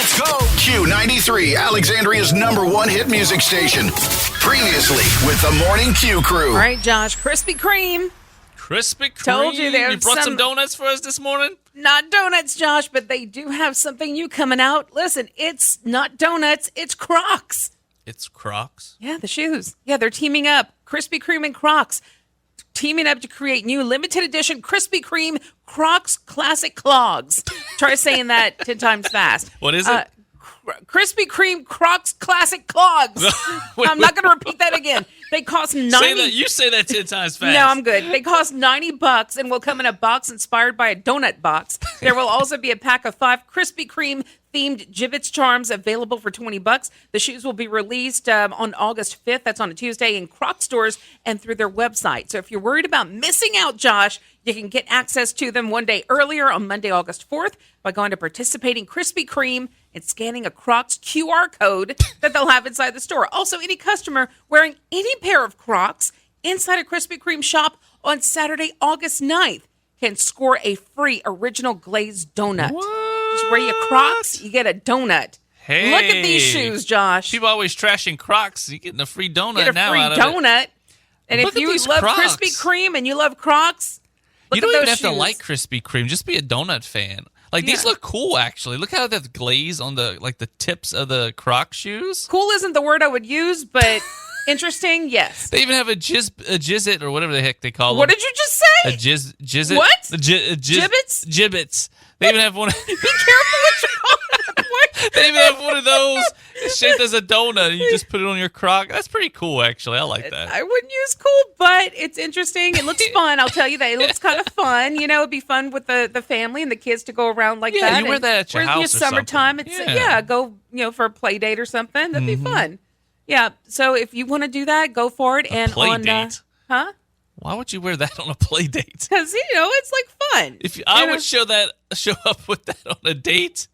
Let's go. Q93, Alexandria's #1 hit music station. Previously with the Morning Q crew. All right, Josh, Krispy Kreme. Krispy Kreme. Told you You brought some donuts for us this morning? Not donuts, Josh, but they do have something new coming out. Listen, it's not donuts, it's Crocs. It's Crocs? Yeah, the shoes. Yeah, they're teaming up. Krispy Kreme and Crocs. Teaming up to create new limited edition Krispy Kreme Crocs Classic Clogs. Try saying that 10 times fast. What is it? Krispy Kreme Crocs Classic Clogs. I'm not going to repeat that again. They cost $90. You say that 10 times fast. No, I'm good. They cost $90 and will come in a box inspired by a donut box. There will also be a pack of 5 Krispy Kreme themed Gibbets charms available for $20. The shoes will be released on August 5th. That's on a Tuesday in Crocs stores and through their website. So if you're worried about missing out, Josh, you can get access to them one day earlier on Monday, August 4th by going to participating Krispy Kreme and scanning a Crocs QR code that they'll have inside the store. Also, any customer wearing any pair of Crocs inside a Krispy Kreme shop on Saturday, August 9th can score a free original glazed donut. Just wear your Crocs, you get a donut. Hey. Look at these shoes, Josh. People always trashing Crocs. You're getting a free donut Get a now free out of donut. it. And Look if you at these love Crocs. Krispy Kreme and you love Crocs, look You don't at even those have shoes. to like Krispy Kreme. Just be a donut fan. Like, these look cool, actually. Look how that's glaze on the tips of the Croc shoes. Cool isn't the word I would use, but interesting, yes. They even have a jizzit or whatever the heck they call them. What did you just say? A jizzit? What? Gibbets? Gibbets. They even have one. Be careful what you call it. What? They even have one of those shaped as a donut, and you just put it on your Croc. That's pretty cool, actually. I like that. I wouldn't use cool, but it's interesting. It looks fun. I'll tell you that. It looks kind of fun. You know, it'd be fun with the family and the kids to go around like that. Yeah, you wear that at your house or summertime. something. It's go for a play date or something. That'd be fun. Yeah. So if you want to do that, go for it. A play date? Huh? Why would you wear that on a play date? Because it's like fun. If I would show up with that on a date,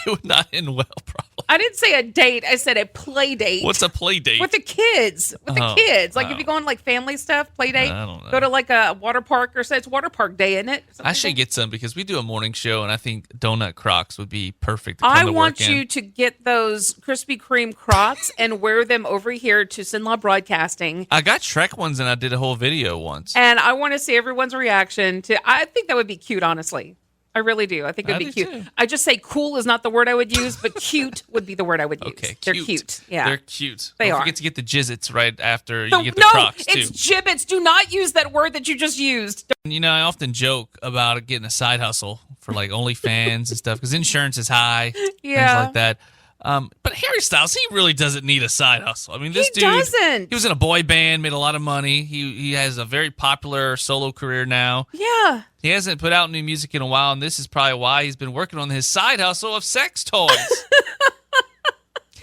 it would not end well, probably. I didn't say a date. I said a play date. What's a play date? With the kids. Like if you go on like family stuff, play date, I don't know. go to like a water park or say it's water park day, isn't it? I should get some because we do a morning show, and I think donut Crocs would be perfect to come I to want work in. you to get those Krispy Kreme Crocs and wear them over here to Sinlaw Broadcasting. I got Shrek ones, and I did a whole video once. And I want to see everyone's reaction to. I think that would be cute, honestly. I really do. I think it would be cute. Too. I just say cool is not the word I would use, but cute would be the word I would use. Okay, They're cute. Yeah. They're cute. They Don't are. forget to get the jizzits right after you get the Crocs, too. It's gibbets. Do not use that word that you just used. You know, I often joke about getting a side hustle for like OnlyFans and stuff because insurance is high, things like that. But Harry Styles, he really doesn't need a side hustle. I mean, this dude doesn't. He was in a boy band, made a lot of money. He has a very popular solo career now. Yeah. He hasn't put out new music in a while, and this is probably why he's been working on his side hustle of sex toys.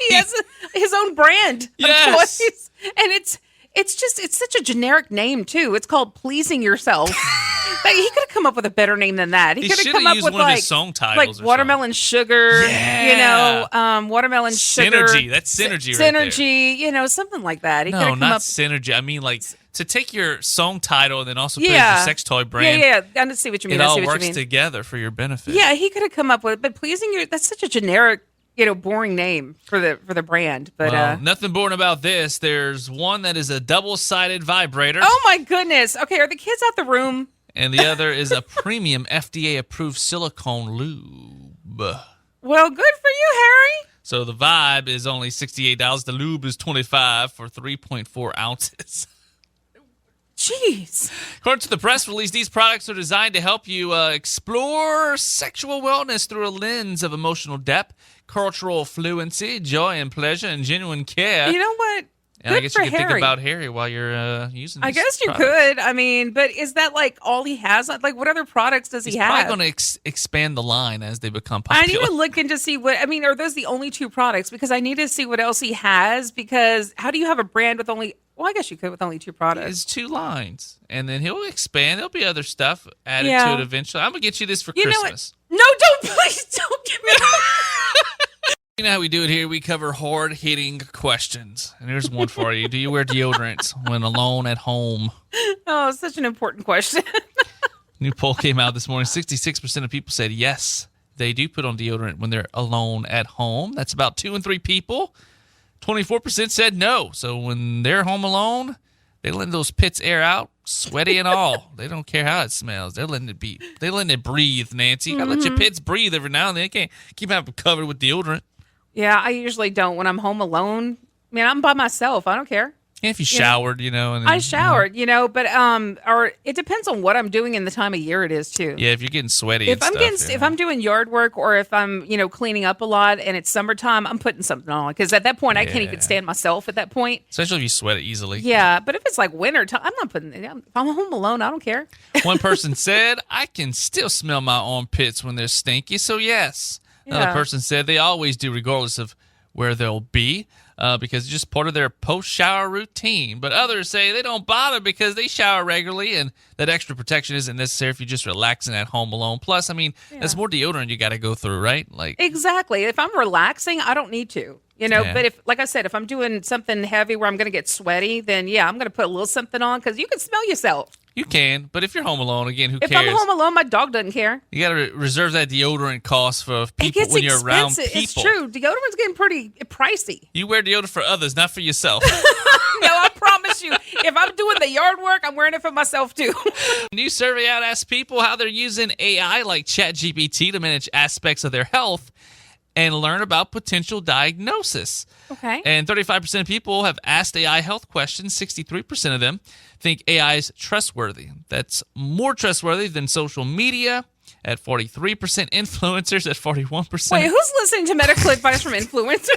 He has his own brand Yes. of toys. And it's such a generic name too. It's called Pleasing Yourself. Like, he could have come up with a better name than that. He could have come up used with one of like his song titles, like Watermelon Sugar, Yeah. Watermelon Sugar. Synergy. That's synergy right there. Synergy, something like that. He could No, have not come up synergy. I mean, like, to take your song title and then also put it as your sex toy brand. Yeah, I see what you mean. It I see all what works you mean. together for your benefit. Yeah, he could have come up with it, but Pleasing You, that's such a generic, boring name for the brand. But Well, nothing boring about this. There's one that is a double-sided vibrator. Oh my goodness. Okay, are the kids out the room? And the other is a premium FDA-approved silicone lube. Well, good for you, Harry. So the Vibe is only $68. The lube is $25 for 3.4 ounces. Jeez. According to the press release, these products are designed to help you explore sexual wellness through a lens of emotional depth, cultural fluency, joy and pleasure, and genuine care. You know what? And Good I guess for you could Harry. think about Harry while you're using these I guess you products. could. I mean, but is that like all he has? Like, what other products does he He's have? probably going to expand the line as they become I popular. need to look into see what, I mean, are those the only 2 products? Because I need to see what else he has, because how do you have a brand with only, well, I guess you could with only 2 products. It's 2 lines, and then he'll expand. There'll be other stuff added to it eventually. I'm going to get you this for Christmas. No, don't, please don't give me You know how we do it here? We cover hard-hitting questions. And here's one for you. Do you wear deodorant when alone at home? Oh, such an important question. New poll came out this morning. 66% of people said yes. they do put on deodorant when they're alone at home. That's about 2 in 3 people. 24% said no. So when they're home alone, they let those pits air out, sweaty and all. They don't care how it smells. They're letting it be. They're letting it breathe, Nancy. You gotta let your pits breathe every now and then. You can't keep them covered with deodorant. Yeah, I usually don't when I'm home alone. I mean, I'm by myself. I don't care. And if you showered, And then, I showered, but or it depends on what I'm doing and the time of year it is too. Yeah, if you're getting sweaty, If I'm doing yard work or if I'm cleaning up a lot and it's summertime, I'm putting something on because at that point I can't even stand myself. At that point, especially if you sweat it easily. Yeah, but if it's like winter time, I'm not putting it. If I'm home alone, I don't care. One person said, "I can still smell my armpits when they're stinky." So yes. Another person said they always do, regardless of where they'll be. Because it's just part of their post-shower routine. But others say they don't bother because they shower regularly, and that extra protection isn't necessary if you're just relaxing at home alone. Plus, that's more deodorant you got to go through, right? Exactly. If I'm relaxing, I don't need to. But if, like I said, if I'm doing something heavy where I'm going to get sweaty, then I'm going to put a little something on because you can smell yourself. You can, but if you're home alone, again, who cares? If I'm home alone, my dog doesn't care. You got to reserve that deodorant cost for people when you're around people. It's true. Deodorant's getting pretty pricey. You wear deodorant for others, not for yourself. No, I promise you. If I'm doing the yard work, I'm wearing it for myself too. New survey out asks people how they're using AI like ChatGPT to manage aspects of their health and learn about potential diagnosis. Okay. And 35% of people have asked AI health questions. 63% of them think AI is trustworthy. That's more trustworthy than social media at 43%, influencers at 41%. Wait, who's listening to medical advice from influencers?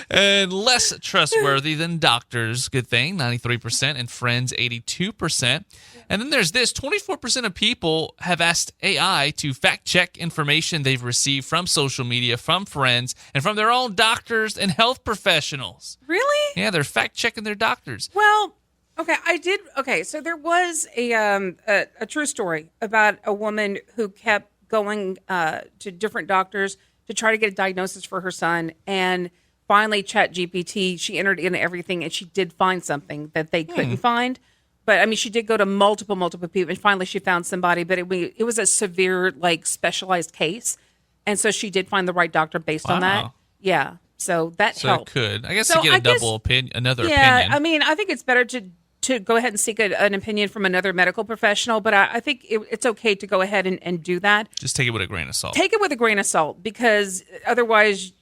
And less trustworthy than doctors, good thing, 93%, and friends, 82%. And then there's this, 24% of people have asked AI to fact-check information they've received from social media, from friends, and from their own doctors and health professionals. Really? Yeah, they're fact-checking their doctors. Well, okay, so there was a true story about a woman who kept going to different doctors to try to get a diagnosis for her son, and finally ChatGPT, she entered in everything, and she did find something that they couldn't find. But, she did go to multiple people, and finally she found somebody, but it was a severe, specialized case, and so she did find the right doctor based on that. Yeah, so that helped. So it could. I guess to get another opinion. Yeah, I think it's better to go ahead and seek an opinion from another medical professional, but I think it's okay to go ahead and do that. Just take it with a grain of salt. Take it with a grain of salt, because otherwise,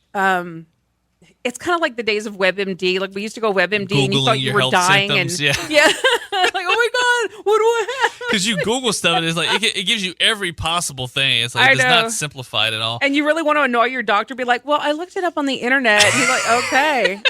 it's kind of like the days of WebMD. Like we used to go WebMD Googling and you thought you were dying, symptoms, yeah. Like, oh my God, what do I have? Because you Google stuff and it's like it gives you every possible thing. It's like it does not simplify it at all. And you really want to annoy your doctor, be like, well, I looked it up on the internet. And he's like, okay,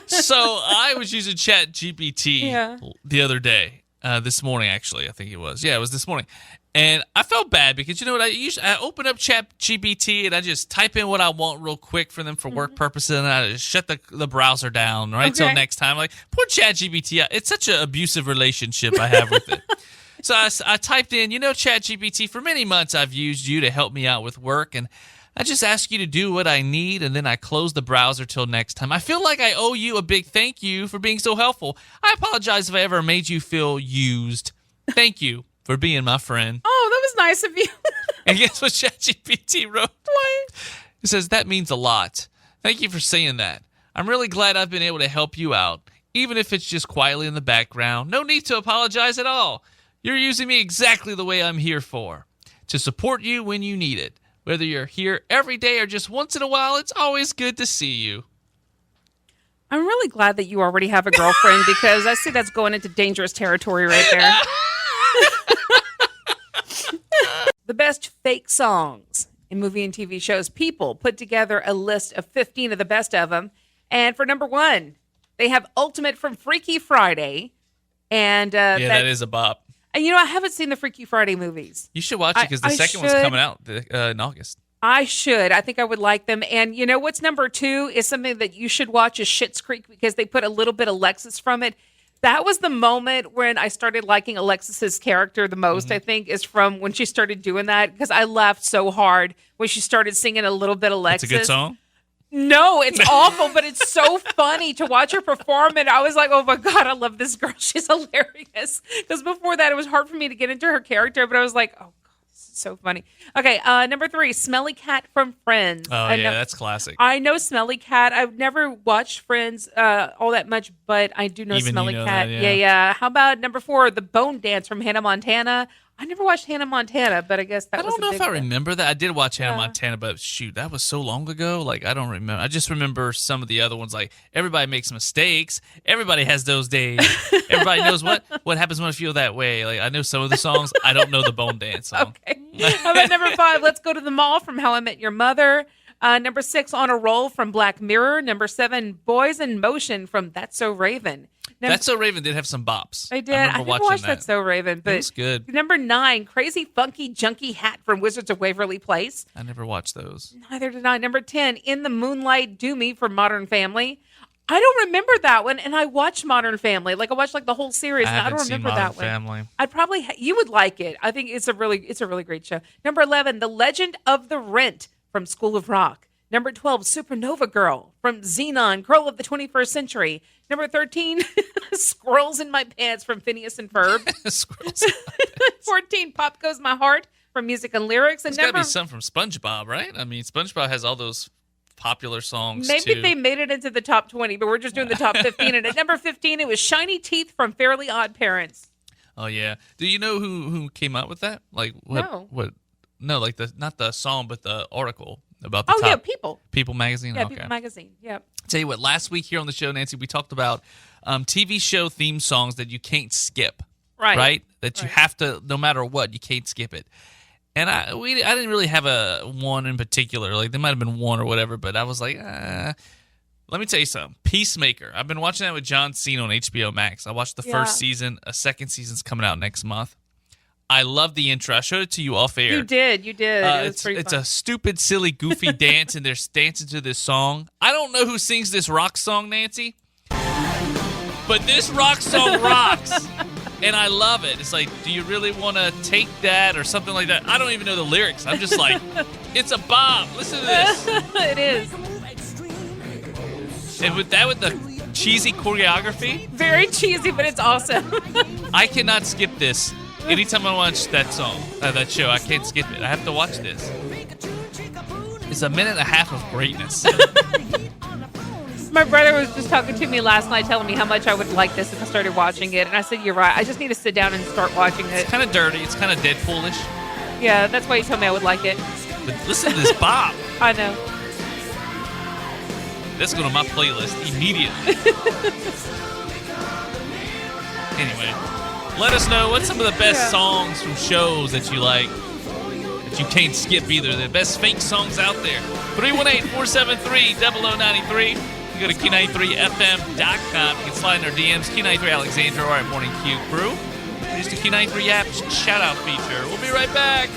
So I was using ChatGPT the other day, this morning actually, I think it was. Yeah, it was this morning. And I felt bad because, you know what, I open up ChatGPT and I just type in what I want real quick for them for work purposes, and I just shut the browser down, right, till next time. Like, poor ChatGPT, it's such an abusive relationship I have with it. So I typed in, ChatGPT, for many months I've used you to help me out with work, and I just ask you to do what I need, and then I close the browser till next time. I feel like I owe you a big thank you for being so helpful. I apologize if I ever made you feel used. Thank you for being my friend. Oh, that was nice of you. And guess what ChatGPT wrote? What? It says, that means a lot. Thank you for saying that. I'm really glad I've been able to help you out, even if it's just quietly in the background. No need to apologize at all. You're using me exactly the way I'm here for, to support you when you need it. Whether you're here every day or just once in a while, it's always good to see you. I'm really glad that you already have a girlfriend, because I see that's going into dangerous territory right there. The best fake songs in movie and TV shows. People put together a list of 15 of the best of them. And for number 1, they have Ultimate from Freaky Friday. And that is a bop. And I haven't seen the Freaky Friday movies. You should watch it because the second one's coming out in August. I should. I think I would like them. And what's number 2 is something that you should watch is Schitt's Creek, because they put a little bit of Alexis from it. That was the moment when I started liking Alexis's character the most, I think, is from when she started doing that, because I laughed so hard when she started singing a little bit of Alexis. It's a good song? No, it's awful, but it's so funny to watch her perform. And I was like, oh my God, I love this girl. She's hilarious. Because before that, it was hard for me to get into her character, but I was like, oh God, So funny. Okay, number 3, Smelly Cat from Friends. Oh, yeah, that's classic. I know Smelly Cat. I've never watched Friends all that much, but I do know Even Smelly you know Cat. that, yeah. Yeah. How about number 4, The Bone Dance from Hannah Montana? I never watched Hannah Montana, but I guess that was I don't know if I hit. remember that. I did watch Hannah Montana, but shoot, that was so long ago. Like, I don't remember. I just remember some of the other ones. Like, everybody makes mistakes. Everybody has those days. Everybody knows what happens when I feel that way. Like, I know some of the songs. I don't know the Bone Dance song. Okay. How about number 5, Let's Go to the Mall from How I Met Your Mother? Number 6, On a Roll from Black Mirror. Number 7, Boys in Motion from That's So Raven. That's So Raven did have some bops. I did. I I remember didn't watch That's So Raven, but it was good. Number 9, Crazy Funky Junkie Hat from Wizards of Waverly Place. I never watched those. Neither did I. Number 10, In the Moonlight, Do Me from Modern Family. I don't remember that one, and I watched Modern Family. Like I watched the whole series, and I don't remember that one. Family. I'd probably you would like it. I think it's a really great show. Number 11, The Legend of the Rent from School of Rock. Number 12, Supernova Girl from Xenon, Girl of the 21st Century. Number 13, Squirrels in My Pants from Phineas and Ferb. Squirrels. 14, Pop Goes My Heart from Music and Lyrics. And There's got to be some from SpongeBob, right? I mean, SpongeBob has all those popular songs, maybe too. they made it into the top 20, but we're just doing the top 15. And at number 15, it was Shiny Teeth from Fairly Odd Parents. Oh, yeah. Do you know who came up with that? Like, No. No, like not the song, but the article about the Oh, top. yeah, People. People Magazine? Yeah, Okay. People Magazine. Yeah. Tell you what, last week here on the show, Nancy, we talked about TV show theme songs that you can't skip. Right. That you have to, no matter what, you can't skip it. And I didn't really have a one in particular. Like, there might have been one or whatever, but I was like, let me tell you something. Peacemaker. I've been watching that with John Cena on HBO Max. I watched the first season. A second season's coming out next month. I love the intro. I showed it to you off air. You did. It's a stupid, silly, goofy dance, and they're dancing to this song. I don't know who sings this rock song, Nancy, but this rock song rocks, and I love it. It's like, do you really want to take that or something like that? I don't even know the lyrics. I'm just like, it's a bop. Listen to this. It is. And with the cheesy choreography. Very cheesy, but it's awesome. I cannot skip this. Anytime I watch that song, that show, I can't skip it. I have to watch this. It's a minute and a half of greatness. My brother was just talking to me last night, telling me how much I would like this if I started watching it. And I said, you're right. I just need to sit down and start watching it. It's kind of dirty. It's kind of Deadpoolish. Yeah, that's why you told me I would like it. But listen to this bop. I know. This will go to my playlist immediately. Anyway, let us know what's some of the best songs from shows that you like, that you can't skip either. The best fake songs out there. 318-473-0093. You go to Q93FM.com. You can slide in our DMs, Q93 Alexandra, or at Morning Q Crew. Use the Q93 app shout-out feature. We'll be right back.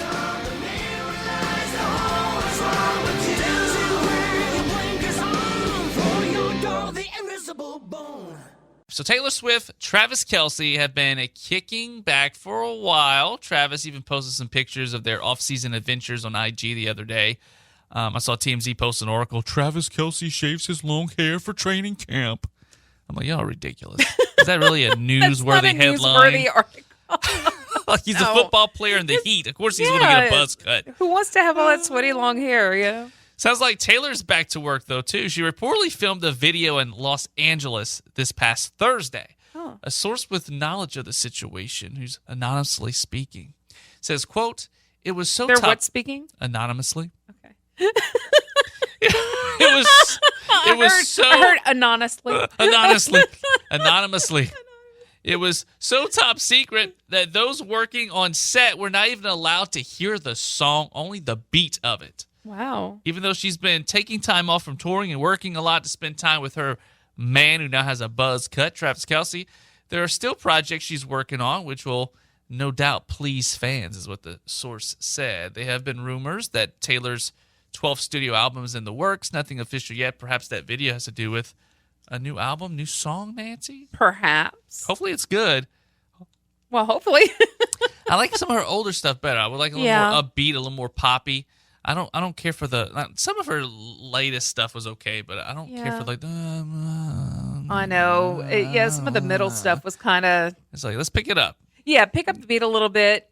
So Taylor Swift, Travis Kelce have been kicking back for a while. Travis even posted some pictures of their off-season adventures on IG the other day. I saw TMZ post an article, Travis Kelce shaves his long hair for training camp. I'm like, y'all ridiculous. Is that really a newsworthy headline? Newsworthy article. Like he's a football player in the Heat. Of course he's going to get a buzz cut. Who wants to have all that sweaty long hair, Sounds like Taylor's back to work, though, too. She reportedly filmed a video in Los Angeles this past Thursday. Oh. A source with knowledge of the situation, who's anonymously speaking, says, quote, it was so They're top... what speaking? Anonymously. Okay. I heard anonymously. Anonymously. It was so top secret that those working on set were not even allowed to hear the song, only the beat of it. Wow. Even though she's been taking time off from touring and working a lot to spend time with her man who now has a buzz cut, Travis Kelce, there are still projects she's working on, which will no doubt please fans, is what the source said. There have been rumors that Taylor's 12th studio album is in the works. Nothing official yet. Perhaps that video has to do with a new album, new song, Nancy? Perhaps. Hopefully it's good. Well, hopefully. I like some of her older stuff better. I would like a little more upbeat, a little more poppy. I don't care for some of her latest stuff was okay, but I don't care for like I know. Some of the middle stuff was kind of. It's like, let's pick it up. Yeah, pick up the beat a little bit.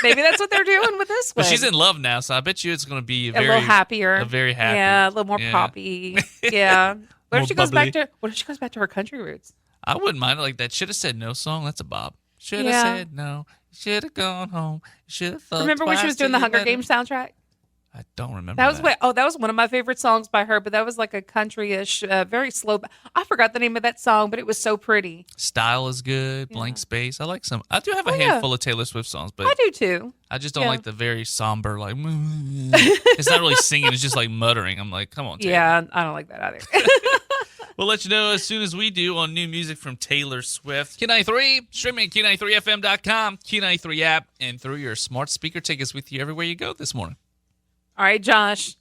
Maybe that's what they're doing with this one. But she's in love now, so I bet you it's going to be a little happier. A very happy. Yeah, a little more poppy. Yeah. What if she goes bubbly. back to her country roots? I wouldn't mind it. Like that Should Have Said No song. That's a bop. Should have said no. Should have gone home. Should have thought. Remember when she was doing the Hunger Games soundtrack? I don't remember that. That was one of my favorite songs by her, but that was like a country-ish, very slow. I forgot the name of that song, but it was so pretty. Style is good. Blank Space. I like some. I do have a handful of Taylor Swift songs, but I do too. I just don't like the very somber, like, it's not really singing. It's just like muttering. I'm like, come on, Taylor. Yeah, I don't like that either. We'll let you know as soon as we do on new music from Taylor Swift. Q93, streaming at Q93FM.com, Q93 app, and through your smart speaker. Take us with you everywhere you go this morning. All right, Josh.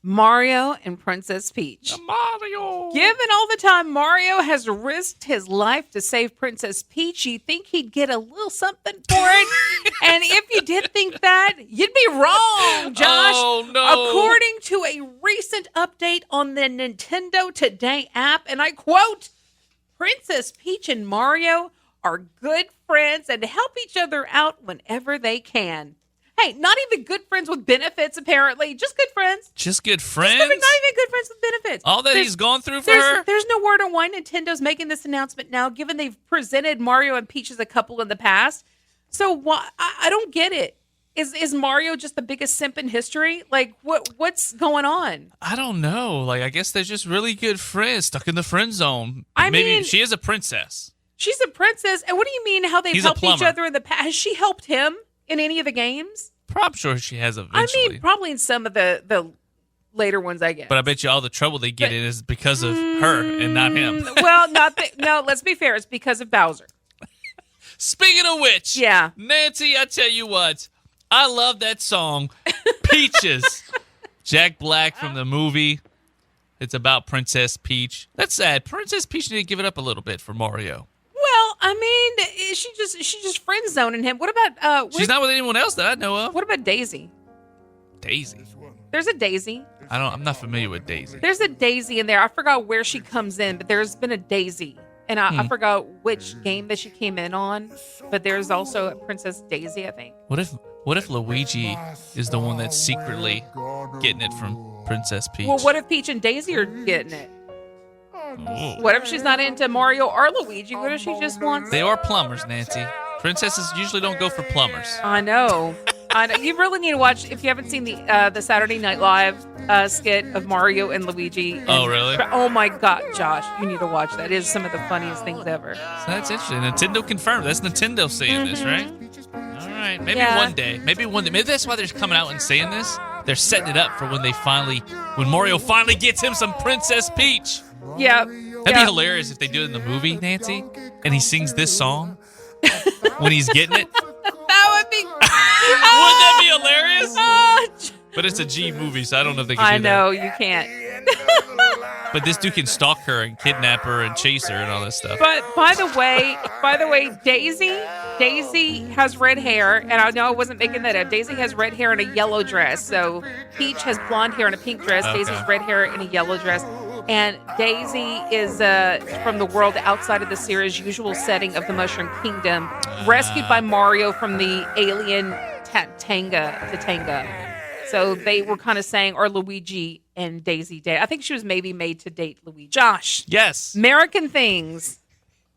Mario and Princess Peach. Mario. Given all the time Mario has risked his life to save Princess Peach, you think he'd get a little something for it? And if you did think that, you'd be wrong, Josh. Oh, no. According to a recent update on the Nintendo Today app, and I quote, Princess Peach and Mario are good friends and help each other out whenever they can. Hey, not even good friends with benefits, apparently. Just good friends. Just good friends? Not even good friends with benefits. All that he's gone through for her? There's no word on why Nintendo's making this announcement now, given they've presented Mario and Peach as a couple in the past. So why? I don't get it. Is Mario just the biggest simp in history? Like, what's going on? I don't know. Like, I guess they're just really good friends, stuck in the friend zone. Maybe mean, she is a princess. She's a princess. And what do you mean how they've helped each other in the past? Has she helped him in any of the games? I'm sure she has eventually. I mean, probably in some of the later ones, I guess. But I bet you all the trouble they get in is because of her and not him. Well, no, let's be fair. It's because of Bowser. Speaking of which, yeah, Nancy, I tell you what, I love that song, Peaches. Jack Black from the movie. It's about Princess Peach. That's sad. Princess Peach need to give it up a little bit for Mario. Well, I mean, she just friend zoning him. What about she's not with anyone else that I know of. What about Daisy? Daisy. There's a Daisy. I'm not familiar with Daisy. There's a Daisy in there. I forgot where she comes in, but there's been a Daisy. And I forgot which game that she came in on, but there's also a Princess Daisy, I think. What if Luigi is the one that's secretly getting it from Princess Peach? Well, what if Peach and Daisy are getting it? Ooh. What if she's not into Mario or Luigi? What if she just wants... They are plumbers, Nancy. Princesses usually don't go for plumbers. I know. You really need to watch, if you haven't seen the Saturday Night Live skit of Mario and Luigi. Oh, really? Oh, my God, Josh. You need to watch that. It is some of the funniest things ever. So that's interesting. Nintendo confirmed. That's Nintendo saying this, right? All right. Maybe one day. Maybe that's why they're coming out and saying this. They're setting it up for when Mario finally gets him some Princess Peach. Yeah. That'd be hilarious if they do it in the movie, Nancy, and he sings this song when he's getting it. That would be... Wouldn't that be hilarious? But it's a G movie, so I don't know if they can do that. I know, you can't. But this dude can stalk her and kidnap her and chase her and all this stuff. But by the way, Daisy has red hair, and I know I wasn't making that up. Daisy has red hair and a yellow dress. So Peach has blonde hair and a pink dress. Okay. Daisy's red hair and a yellow dress. And Daisy is from the world outside of the series' usual setting of the Mushroom Kingdom, rescued by Mario from the alien Tanga. So they were kind of saying, or Luigi and Daisy date. I think she was maybe made to date Luigi. Josh. Yes. American things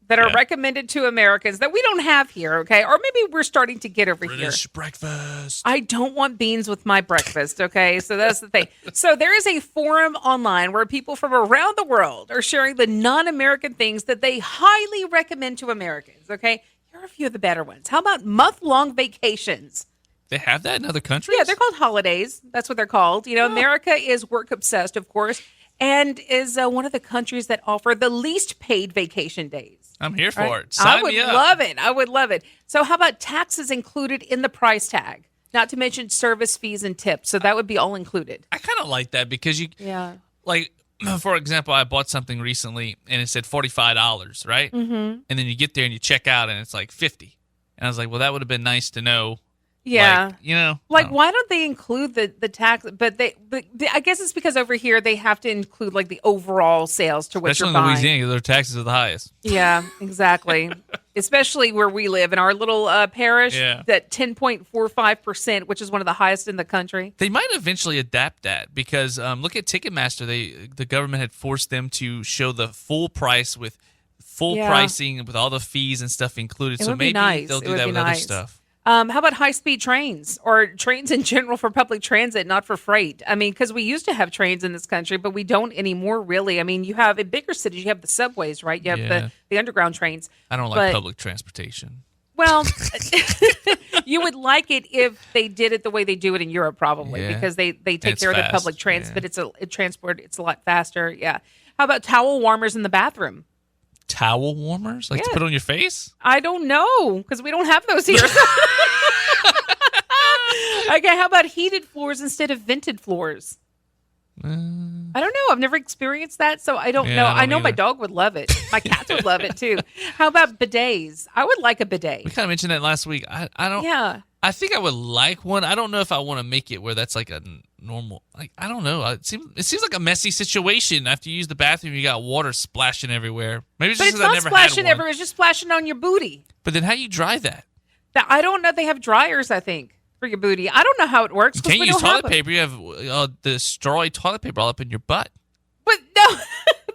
that are recommended to Americans that we don't have here, okay? Or maybe we're starting to get over here. British breakfast. I don't want beans with my breakfast, okay? So that's the thing. So there is a forum online where people from around the world are sharing the non-American things that they highly recommend to Americans, okay? Here are a few of the better ones. How about month-long vacations? They have that in other countries? Yeah, they're called holidays. That's what they're called. You know, America is work-obsessed, of course, and is one of the countries that offer the least paid vacation days. I'm here for it. Sign me up. I would love it. So how about taxes included in the price tag? Not to mention service fees and tips. So that would be all included. I kind of like that because like, for example, I bought something recently and it said $45, right? Mm-hmm. And then you get there and you check out and it's like $50. And I was like, well, that would have been nice to know Yeah. Like, why don't they include the tax? But I guess it's because over here they have to include like the overall sales to what especially you're in buying. Louisiana, 'cause their taxes are the highest. Yeah, exactly. Especially where we live in our little parish, Yeah. that 10.45%, which is one of the highest in the country. They might eventually adapt that because look at Ticketmaster. The government had forced them to show the full price with full pricing with all the fees and stuff included. It So would be maybe nice. they'll It do would that be with other nice. stuff. How about high-speed trains or trains in general for public transit, not for freight? I mean, because we used to have trains in this country, but we don't anymore, really. I mean, you have in bigger cities, you have the subways, right? You have the underground trains. I don't like public transportation. Well, you would like it if they did it the way they do it in Europe, probably, because they take care of the public transit. It's a lot faster. Yeah. How about towel warmers in the bathroom? Towel warmers, like to put on your face? I don't know because we don't have those here. Okay, how about heated floors instead of vented floors? I don't know. I've never experienced that, so I don't know. I know my dog would love it. My cats would love it too. How about bidets? I would like a bidet. We kind of mentioned that last week. I don't. Yeah. I think I would like one. I don't know if I want to make it where that's like a normal. Like I don't know. It seems like a messy situation. After you use the bathroom, you got water splashing everywhere. Maybe it's But just it's 'cause I not never splashing had one. everywhere. It's just splashing on your booty. But then how do you dry that? I don't know. They have dryers, I think, for your booty. I don't know how it works. You 'Cause can't we use don't have toilet paper. You have the strawy toilet paper all up in your butt. But no,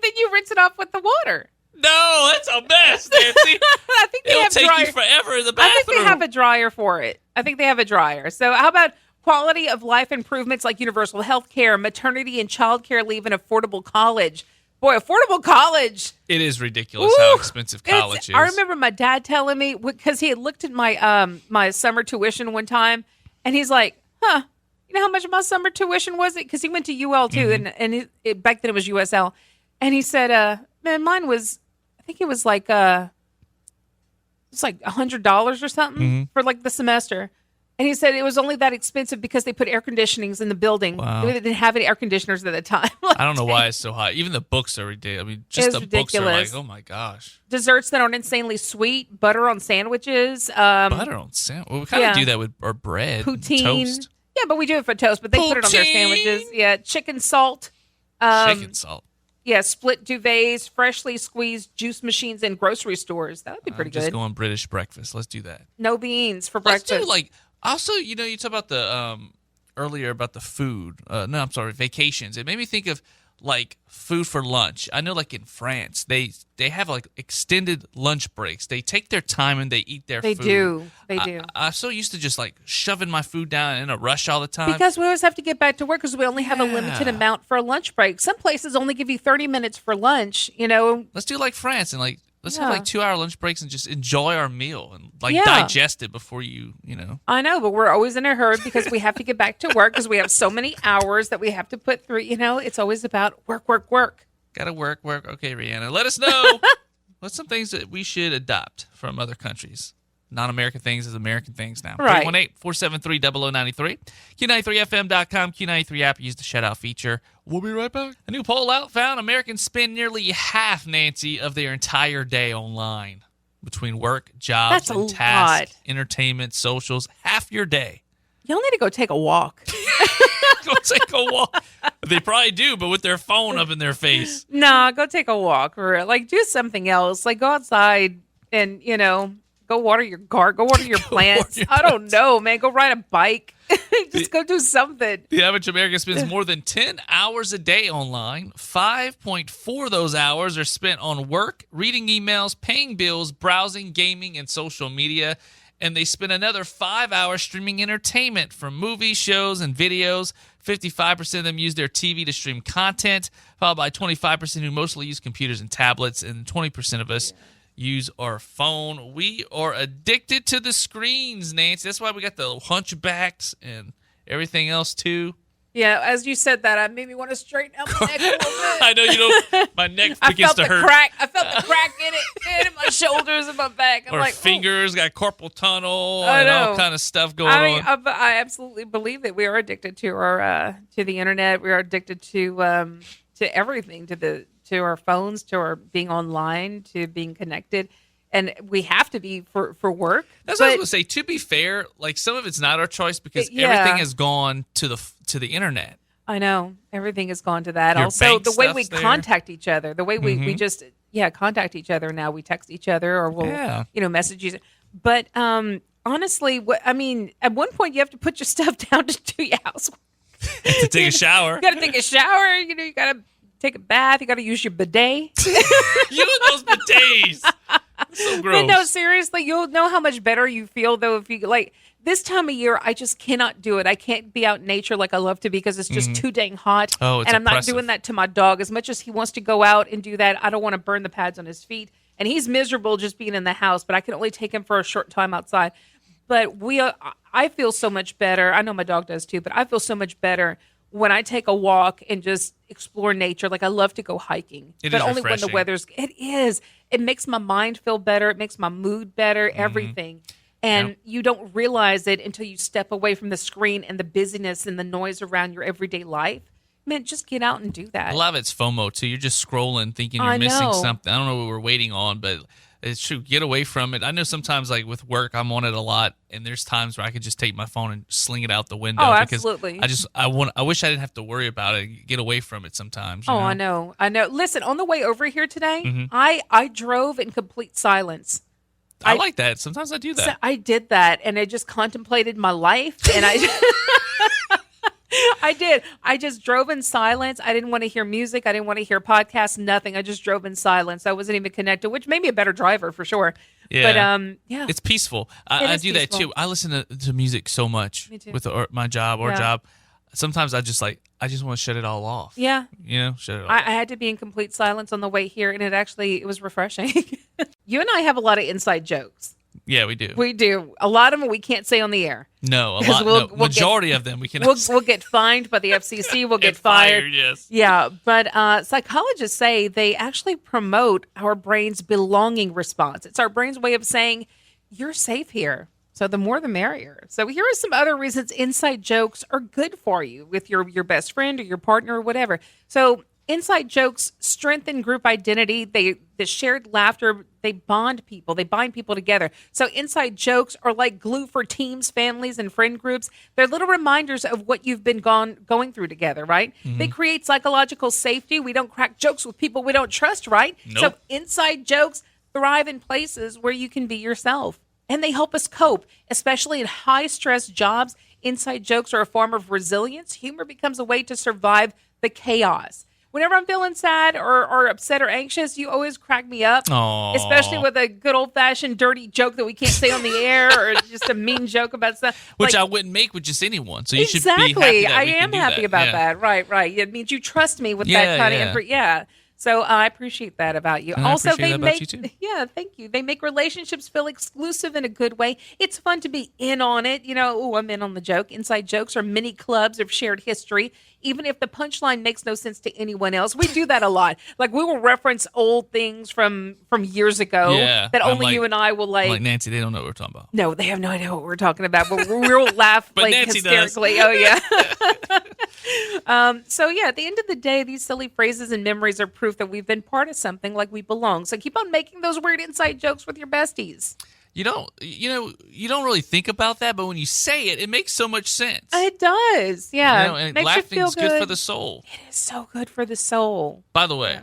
then you rinse it off with the water. No, that's a mess, Nancy. I think they It'll have take dryer. you forever in the I bathroom. think they have a dryer for it. I think they have a dryer. So how about quality of life improvements like universal health care, maternity and child care leave, and affordable college? Boy, affordable college. It is ridiculous how expensive college is. I remember my dad telling me, because he had looked at my my summer tuition one time, and he's like, huh, you know how much my summer tuition was? Because he went to UL too, and back then it was USL. And he said, man, mine was, I think it was like $100 or something for like the semester. And he said it was only that expensive because they put air conditionings in the building. Wow. They didn't have any air conditioners at the time. I don't know why it's so high. Even the books are ridiculous. I mean, just It's the books are like, ridiculous. oh my gosh. Desserts that aren't insanely sweet, butter on sandwiches. Butter on sandwich. Well, we kind of do that with our bread. and Poutine. Toast. Yeah, but we do it for toast, but they put it on their Poutine. sandwiches. Yeah, chicken salt. Chicken salt. Yeah, split duvets, freshly squeezed juice machines in grocery stores. That would be pretty Just good. going British breakfast. Let's do that. No beans for Let's breakfast. do like, also, you talk about the, earlier about the food. No, I'm sorry, vacations. It made me think of like food for lunch. I know like in France, they have like extended lunch breaks. They take their time and they eat their They food. do. They do. I'm so used to just like shoving my food down in a rush all the time. Because we always have to get back to work because we only have a limited amount for a lunch break. Some places only give you 30 minutes for lunch, Let's do like France and like let's have Yeah. like 2-hour lunch breaks and just enjoy our meal and like Yeah. digest it before you. I know, but we're always in a hurry because we have to get back to work because we have so many hours that we have to put through. It's always about work, work, work. Gotta work. Okay, Rihanna, let us know. What's some things that we should adopt from other countries? Non-American things as American things now. Right. 318-473-0093. Q93FM.com, Q93 app. Use the shout-out feature. We'll be right back. A new poll out found Americans spend nearly half, Nancy, of their entire day online. Between work, jobs, That's a and tasks, lot. entertainment, socials. Half your day. Y'all need to go take a walk. Go take a walk. They probably do, but with their phone up in their face. Nah, go take a walk or like do something else. Like go outside and, go water your garden, go water your plants. your I don't know, man. Go ride a bike. Just go do something. The average American spends more than 10 hours a day online. 5.4 of those hours are spent on work, reading emails, paying bills, browsing, gaming, and social media. And they spend another 5 hours streaming entertainment from movies, shows, and videos. 55% of them use their TV to stream content, followed by 25% who mostly use computers and tablets, and 20% of us use our phone. We are addicted to the screens, Nancy. That's why we got the hunchbacks and everything else, too. Yeah, as you said that, I made me want to straighten out my neck a little bit. I know, my neck I begins felt to the hurt. crack. I felt the crack in it, in my shoulders and my back. I'm Our like, fingers got carpal tunnel I and all know. kind of stuff going I mean, on. I absolutely believe that we are addicted to our to the internet. We are addicted to everything, to our phones, to our being online, to being connected. and we have to be for work. That's what I was going to say. To be fair, like some of it's not our choice because everything has gone to the internet. I know. Everything has gone to that. Your Also, bank the way we stuff's there. contact each other, the way we just, contact each other now. We text each other or we'll, message each other. But honestly, at one point you have to put your stuff down to do your housework. To take a shower. You got to take a shower. You got to take a bath. You got to use your bidet. You and those bidets. So gross. But no, seriously, you'll know how much better you feel, though, if you, like, this time of year, I just cannot do it. I can't be out in nature like I love to because it's just too dang hot. Oh, it's and I'm oppressive. not doing that to my dog. As much as he wants to go out and do that, I don't want to burn the pads on his feet. And he's miserable just being in the house, but I can only take him for a short time outside. But I feel so much better. I know my dog does too, but I feel so much better when I take a walk and just explore nature. Like I love to go hiking, It but is only refreshing. when the weather's. It is. It makes my mind feel better. It makes my mood better. Everything. And you don't realize it until you step away from the screen and the busyness and the noise around your everyday life. Man, just get out and do that. A lot of it's FOMO too. You're just scrolling, thinking I you're missing know. something. I don't know what we're waiting on, but it's true. Get away from it. I know sometimes, like with work, I'm on it a lot, and there's times where I could just take my phone and sling it out the window. Oh, because absolutely. I wish I didn't have to worry about it. Get away from it sometimes. you know? I know. Listen, on the way over here today, I drove in complete silence. I like that. Sometimes I do that. So I did that, and I just contemplated my life, and I did. I just drove in silence. I didn't want to hear music. I didn't want to hear podcasts, nothing. I just drove in silence. I wasn't even connected, which made me a better driver for sure. Yeah. But, yeah. It's peaceful. I is do that peaceful. too. I listen to music so much Me too. with my job or job. Sometimes I just want to shut it all off. Yeah. Shut it all I off. had to be in complete silence on the way here, and it was refreshing. You and I have a lot of inside jokes. Yeah, we do. We do. A lot of them we can't say on the air. No, a 'Cause lot. Majority of them we can. We'll get fined by the FCC. We'll get fired. Yes. Yeah, but psychologists say they actually promote our brain's belonging response. It's our brain's way of saying, you're safe here. So the more the merrier. So here are some other reasons inside jokes are good for you with your best friend or your partner or whatever. So inside jokes strengthen group identity. The shared laughter, they bind people together. So inside jokes are like glue for teams, families, and friend groups. They're little reminders of what you've been going through together, right? They create psychological safety. We don't crack jokes with people we don't trust, right? Nope. So inside jokes thrive in places where you can be yourself. And they help us cope, especially in high-stress jobs. Inside jokes are a form of resilience. Humor becomes a way to survive the chaos. Whenever I'm feeling sad or upset or anxious, you always crack me up, Aw. especially with a good old-fashioned dirty joke that we can't say on the air or just a mean joke about stuff. Which Like, I wouldn't make with just anyone. So you should exactly. be happy that I we can am do happy about Yeah. that. Right. It means you trust me with Yeah, that kind yeah. of yeah. So I appreciate that about you. And I Also, appreciate that about you, too. yeah, thank you. They make relationships feel exclusive in a good way. It's fun to be in on it. I'm in on the joke. Inside jokes are mini clubs of shared history. Even if the punchline makes no sense to anyone else, we do that a lot. Like we will reference old things from years ago Yeah, that I'm only like- you and I will I'm like, Nancy, they don't know what we're talking about. No, they have no idea what we're talking about, but we'll laugh But like Nancy does. hysterically. Oh yeah. So yeah, at the end of the day, these silly phrases and memories are proof that we've been part of something, like we belong. So keep on making those weird inside jokes with your besties. You don't really think about that, but when you say it, it makes so much sense. It does, yeah. And Makes you feel laughing's good for the soul. It is so good for the soul. By the way,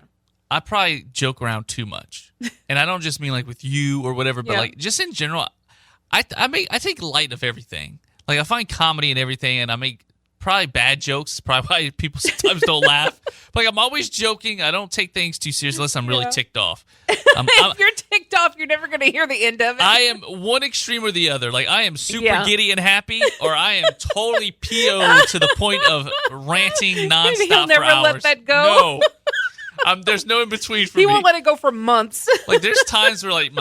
I probably joke around too much, and I don't just mean like with you or whatever, but Yeah. like just in general. I take light of everything. Like I find comedy in everything, and I make probably bad jokes. Probably why people sometimes don't laugh. But like I'm always joking. I don't take things too seriously unless I'm really ticked off. If you're ticked off, you're never going to hear the end of it. I am one extreme or the other. Like I am super Yeah. giddy and happy, or I am totally PO to the point of ranting nonstop He'll never for let hours. that go. No. There's no in between for He me. won't let it go for months. Like there's times where like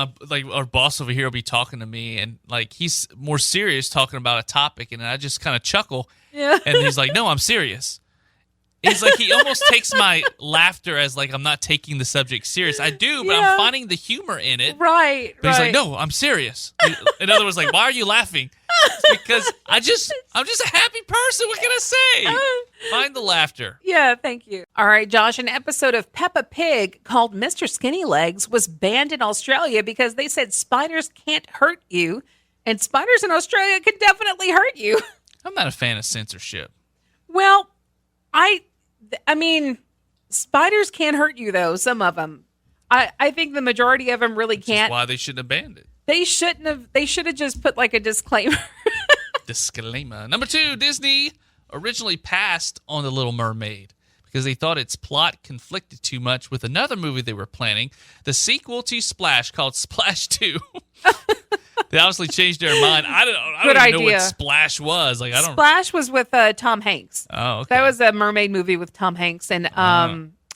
our boss over here will be talking to me, and like he's more serious talking about a topic, and I just kind of chuckle. Yeah. And he's like, "No, I'm serious." He's like, he almost takes my laughter as like I'm not taking the subject serious. I do, but Yeah. I'm finding the humor in it. Right. But he's like, "No, I'm serious." In other words, like, "Why are you laughing?" because I'm just a happy person. What can I say? Find the laughter. Yeah, thank you. All right, Josh, an episode of Peppa Pig called Mr. Skinny Legs was banned in Australia because they said spiders can't hurt you, and spiders in Australia could definitely hurt you. I'm not a fan of censorship. Well, I mean, spiders can hurt you, though, some of them. I think the majority of them really can't. That's why they shouldn't have banned it. They shouldn't have. They should have just put like a disclaimer. Disclaimer. Number 2, Disney originally passed on The Little Mermaid because they thought its plot conflicted too much with another movie they were planning, the sequel to Splash called Splash 2. They obviously changed their mind. I don't even know what Splash was. Like, I don't. Splash was with Tom Hanks. Oh, okay. That was a mermaid movie with Tom Hanks and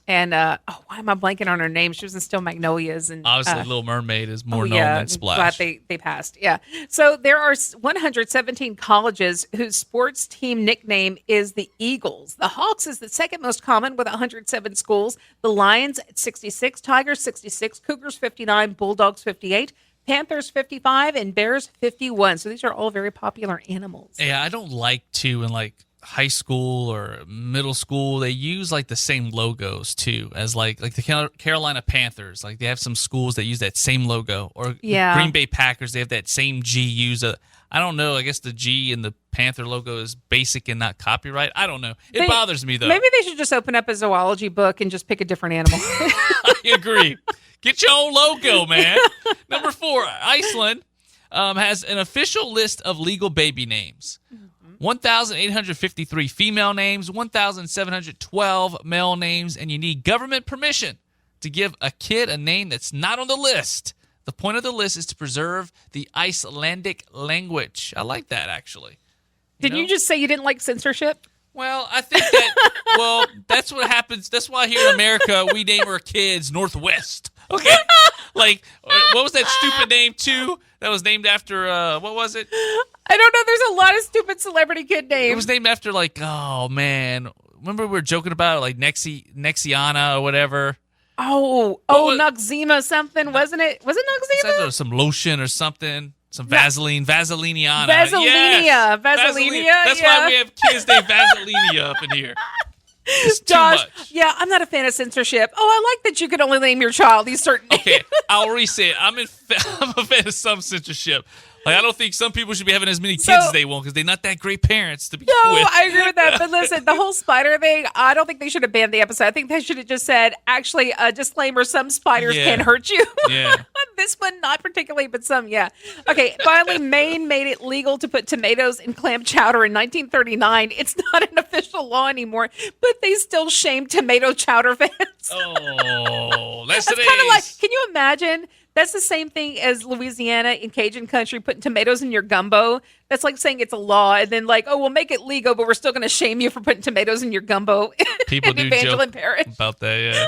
why am I blanking on her name? She was in Still Magnolias, and obviously Little Mermaid is more known than Splash. Glad they passed. Yeah. So there are 117 colleges whose sports team nickname is the Eagles. The Hawks is the second most common with 107 schools. The Lions 66, Tigers 66, Cougars 59, Bulldogs 58. Panthers 55 and Bears 51. So these are all very popular animals. Yeah, I don't like to in like high school or middle school they use like the same logos too as like the Carolina Panthers. Like they have some schools that use that same logo, or Green Bay Packers, they have that same G used. I don't know. I guess the G in the Panther logo is basic and not copyright. I don't know. It bothers me though. Maybe they should just open up a zoology book and just pick a different animal. I agree. Get your own logo, man. Number 4, Iceland has an official list of legal baby names. 1,853 female names, 1,712 male names, and you need government permission to give a kid a name that's not on the list. The point of the list is to preserve the Icelandic language. I like that, actually. Did you just say you didn't like censorship? Well, I think that, that's what happens. That's why here in America, we name our kids Northwest. Okay? Like, what was that stupid name, too? That was named after, what was it? I don't know. There's a lot of stupid celebrity kid names. It was named after, like, oh, man. Remember we were joking about it, like, Nexiana or whatever? Noxzema something, wasn't it? Was it Noxzema? Some lotion or something. Some Vaseline. Vaselineana. Vaselinia. Yes. Vaselinia. That's why we have kids named Vaselinia up in here. It's Josh, too much. Yeah, I'm not a fan of censorship. Oh, I like that you could only name your child these certain names. Okay, I'll re-say it. I'm a fan of some censorship. Like, I don't think some people should be having as many kids as they want because they're not that great parents to be with. I agree with that. But listen, the whole spider thing, I don't think they should have banned the episode. I think they should have just said, actually, a disclaimer, some spiders can hurt you. Yeah. This one, not particularly, but some, yeah. Okay, finally, Maine made it legal to put tomatoes in clam chowder in 1939. It's not an official law anymore, but they still shame tomato chowder fans. Oh, that's kind of like, can you imagine? That's the same thing as Louisiana in Cajun country putting tomatoes in your gumbo. That's like saying it's a law, and then like, oh, we'll make it legal, but we're still going to shame you for putting tomatoes in your gumbo. People do Evangeline joke Parish. about that, yeah.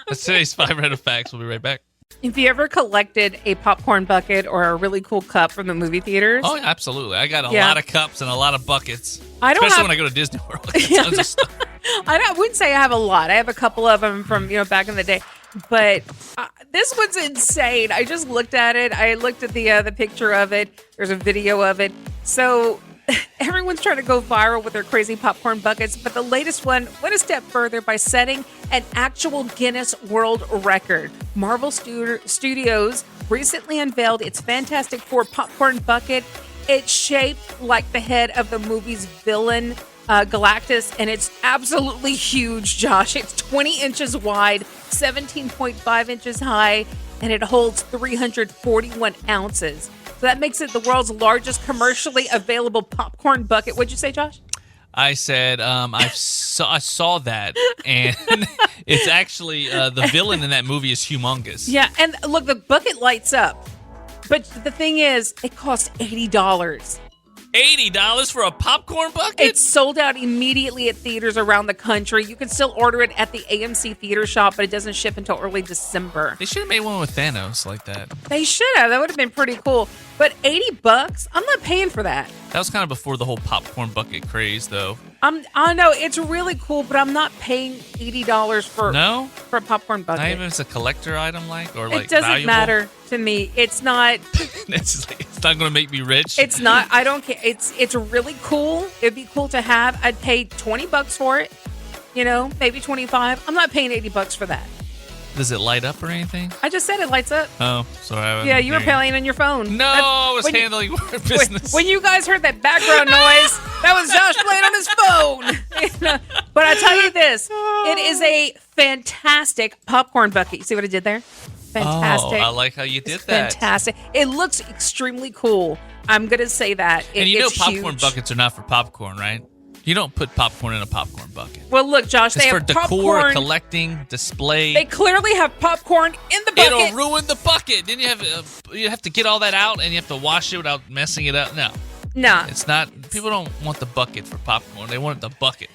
That's today's 5 random facts. We'll be right back. If you ever collected a popcorn bucket or a really cool cup from the movie theaters. Oh, absolutely. I got a lot of cups and a lot of buckets. Especially when I go to Disney World. I got tons of stuff. I wouldn't say I have a lot. I have a couple of them from, back in the day. But this one's insane. I just looked at it. I looked at the picture of it. There's a video of it. So everyone's trying to go viral with their crazy popcorn buckets. But the latest one went a step further by setting an actual Guinness World Record. Marvel Studios recently unveiled its Fantastic Four popcorn bucket. It's shaped like the head of the movie's villain, Galactus, and it's absolutely huge, Josh. It's 20 inches wide, 17.5 inches high, and it holds 341 ounces. So that makes it the world's largest commercially available popcorn bucket. What'd you say, Josh? I said I saw that, and it's actually the villain in that movie is humongous. Yeah, and look, the bucket lights up. But the thing is, it costs $80. $80 for a popcorn bucket? It's sold out immediately at theaters around the country. You can still order it at the AMC theater shop, but it doesn't ship until early December. They should have made one with Thanos like that. They should have. That would have been pretty cool. But $80, I'm not paying for that. That was kind of before the whole popcorn bucket craze, though. I know it's really cool, but I'm not paying $80 for a popcorn bucket. Not even if it's a collector item, like it doesn't valuable? matter to me. It's not. It's not going to make me rich. It's not. I don't care. It's really cool. It'd be cool to have. I'd pay $20 for it. Maybe 25. I'm not paying $80 for that. Does it light up or anything? I just said it lights up. Oh, sorry. Yeah, you were playing on your phone. No, I was handling work business. When you guys heard that background noise, that was Josh playing on his phone. But I tell you this, it is a fantastic popcorn bucket. You see what I did there? Fantastic. Oh, I like how you did that. Fantastic. It looks extremely cool. I'm going to say that. And popcorn buckets are not for popcorn, right? You don't put popcorn in a popcorn bucket. Well, look, Josh, it's they for have decor, popcorn, collecting, display. They clearly have popcorn in the bucket. It'll ruin the bucket. Then you have to get all that out, and you have to wash it without messing it up. No, it's not. People don't want the bucket for popcorn. They want the bucket.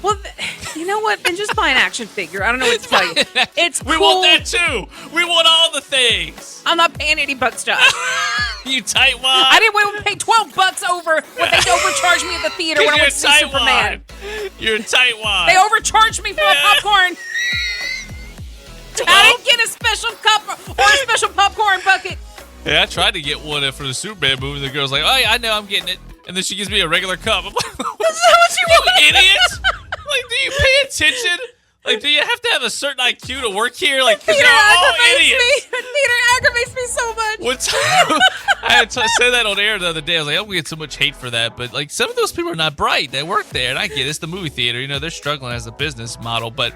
Well, you know what? Then just buy an action figure. I don't know what to tell you. It's cool. We want that too. We want all the things. I'm not paying $80, Josh. You tightwad. I didn't want to pay $12 over what they overcharged me at the theater when I went to see Superman. You're a tightwad. They overcharged me for a popcorn. I didn't get a special cup or a special popcorn bucket. Yeah, I tried to get one for the Superman movie. The girl's like, "Oh yeah, I know, I'm getting it," and then she gives me a regular cup. I'm like, "That's not what you want, idiot!" Like, do you pay attention? Like, do you have to have a certain IQ to work here? Like, because theater you're all idiots. Theater aggravates me so much. One time, I had to say that on air the other day. I was like, I'm going to get so much hate for that. But, like, some of those people are not bright. They work there, and I get it. It's the movie theater. They're struggling as a business model. But,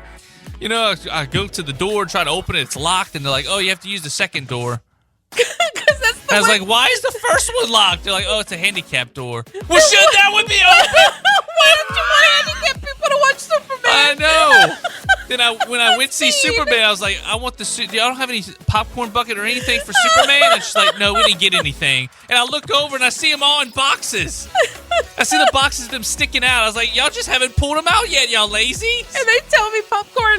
I go to the door, try to open it. It's locked, and they're like, oh, you have to use the second door. I was like, why is the first one locked? They're like, oh, it's a handicap door. Well, shouldn't that one be open? Why don't you want handicap people to watch Superman? I know. Then when I went to see Superman, I was like, I want the y'all don't have any popcorn bucket or anything for Superman? And she's like, no, we didn't get anything. And I look over and I see them all in boxes. I see the boxes of them sticking out. I was like, y'all just haven't pulled them out yet, y'all lazy. And they tell me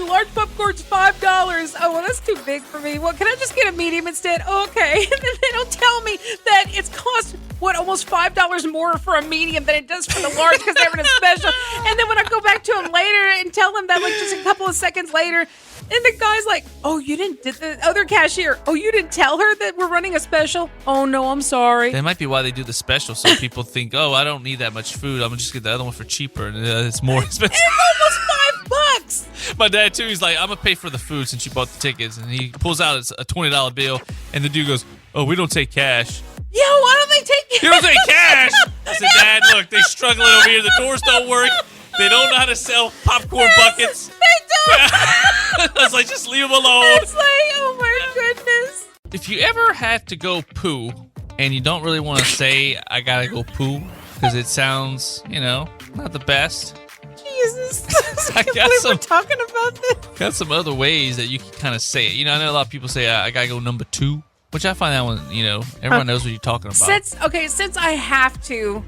large popcorn's $5. Oh, well, that's too big for me. Well, can I just get a medium instead? Oh, okay. And then they don't tell me that it's cost, almost $5 more for a medium than it does for the large because they're in a special. And then when I go back to them later and tell them that, like, just a couple of seconds later, and the guy's like, oh, you didn't, the other cashier, oh, you didn't tell her that we're running a special? Oh, no, I'm sorry. That might be why they do the special, so people think, oh, I don't need that much food. I'm going to just get the other one for cheaper, and it's more expensive. It's almost $5. My dad, too, he's like, I'm going to pay for the food since you bought the tickets. And he pulls out a $20 bill, and the dude goes, oh, we don't take cash. Yeah, why don't they take cash? You don't take cash? I said, Dad, look, they're struggling over here. The doors don't work. They don't know how to sell popcorn buckets. They don't. I was like, just leave them alone. It's like, oh my goodness. If you ever have to go poo and you don't really want to say, I gotta go poo, because it sounds, not the best. Jesus. I got we're talking about this. Got some other ways that you can kind of say it. I know a lot of people say, I gotta go number 2, which I find that one, everyone knows what you're talking about. Since I have to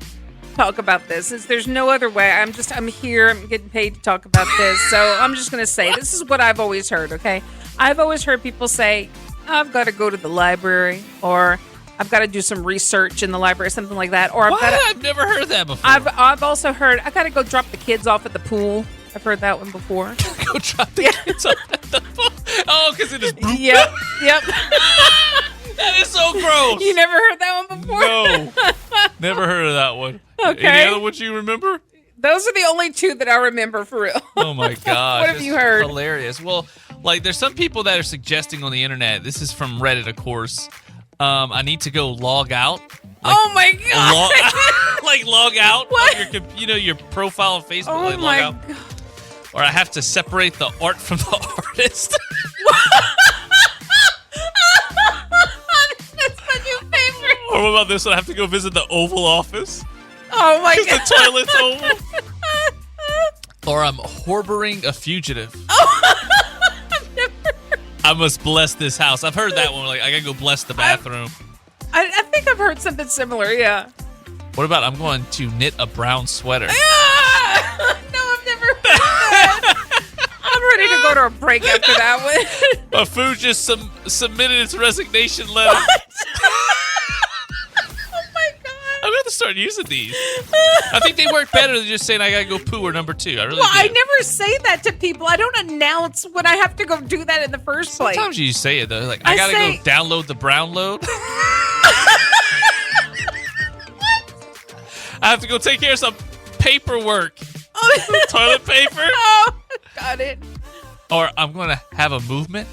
talk about this, since there's no other way, I'm here, I'm getting paid to talk about this, so I'm just going to say, this is what I've always heard, okay? I've always heard people say, I've got to go to the library, or I've got to do some research in the library, something like that, or I've never heard that before. I've also heard, I got to go drop the kids off at the pool. I've heard that one before. Go drop the kids off at the pool? Oh, because it is bloop. Yep. That is so gross. You never heard that one before? No. Never heard of that one. Okay. Any other ones you remember? Those are the only 2 that I remember for real. Oh my God. What have you heard? Hilarious. Well, like, there's some people that are suggesting on the internet, this is from Reddit, of course, I need to go log out. Like, oh my God. Log out what? of your profile on Facebook. Oh log my out. God. Or I have to separate the art from the artist. That's my new favorite. Or what about this one? I have to go visit the Oval Office. Oh my God. Because the toilet's oval. Or I'm harboring a fugitive. Oh, I've never heard. I must bless this house. I've heard that one. Like, I gotta go bless the bathroom. I think I've heard something similar, yeah. What about I'm going to knit a brown sweater? Ah! No, I've never heard that. I'm ready to go to a break after that one. My food just submitted its resignation letter. start using these. I think they work better than just saying I gotta go poo or number 2. I really do. I never say that to people. I don't announce when I have to go do that in the first place. Sometimes you say it though. Like I gotta go download the brown load. I have to go take care of some paperwork. Toilet paper. Oh, got it. Or I'm gonna have a movement.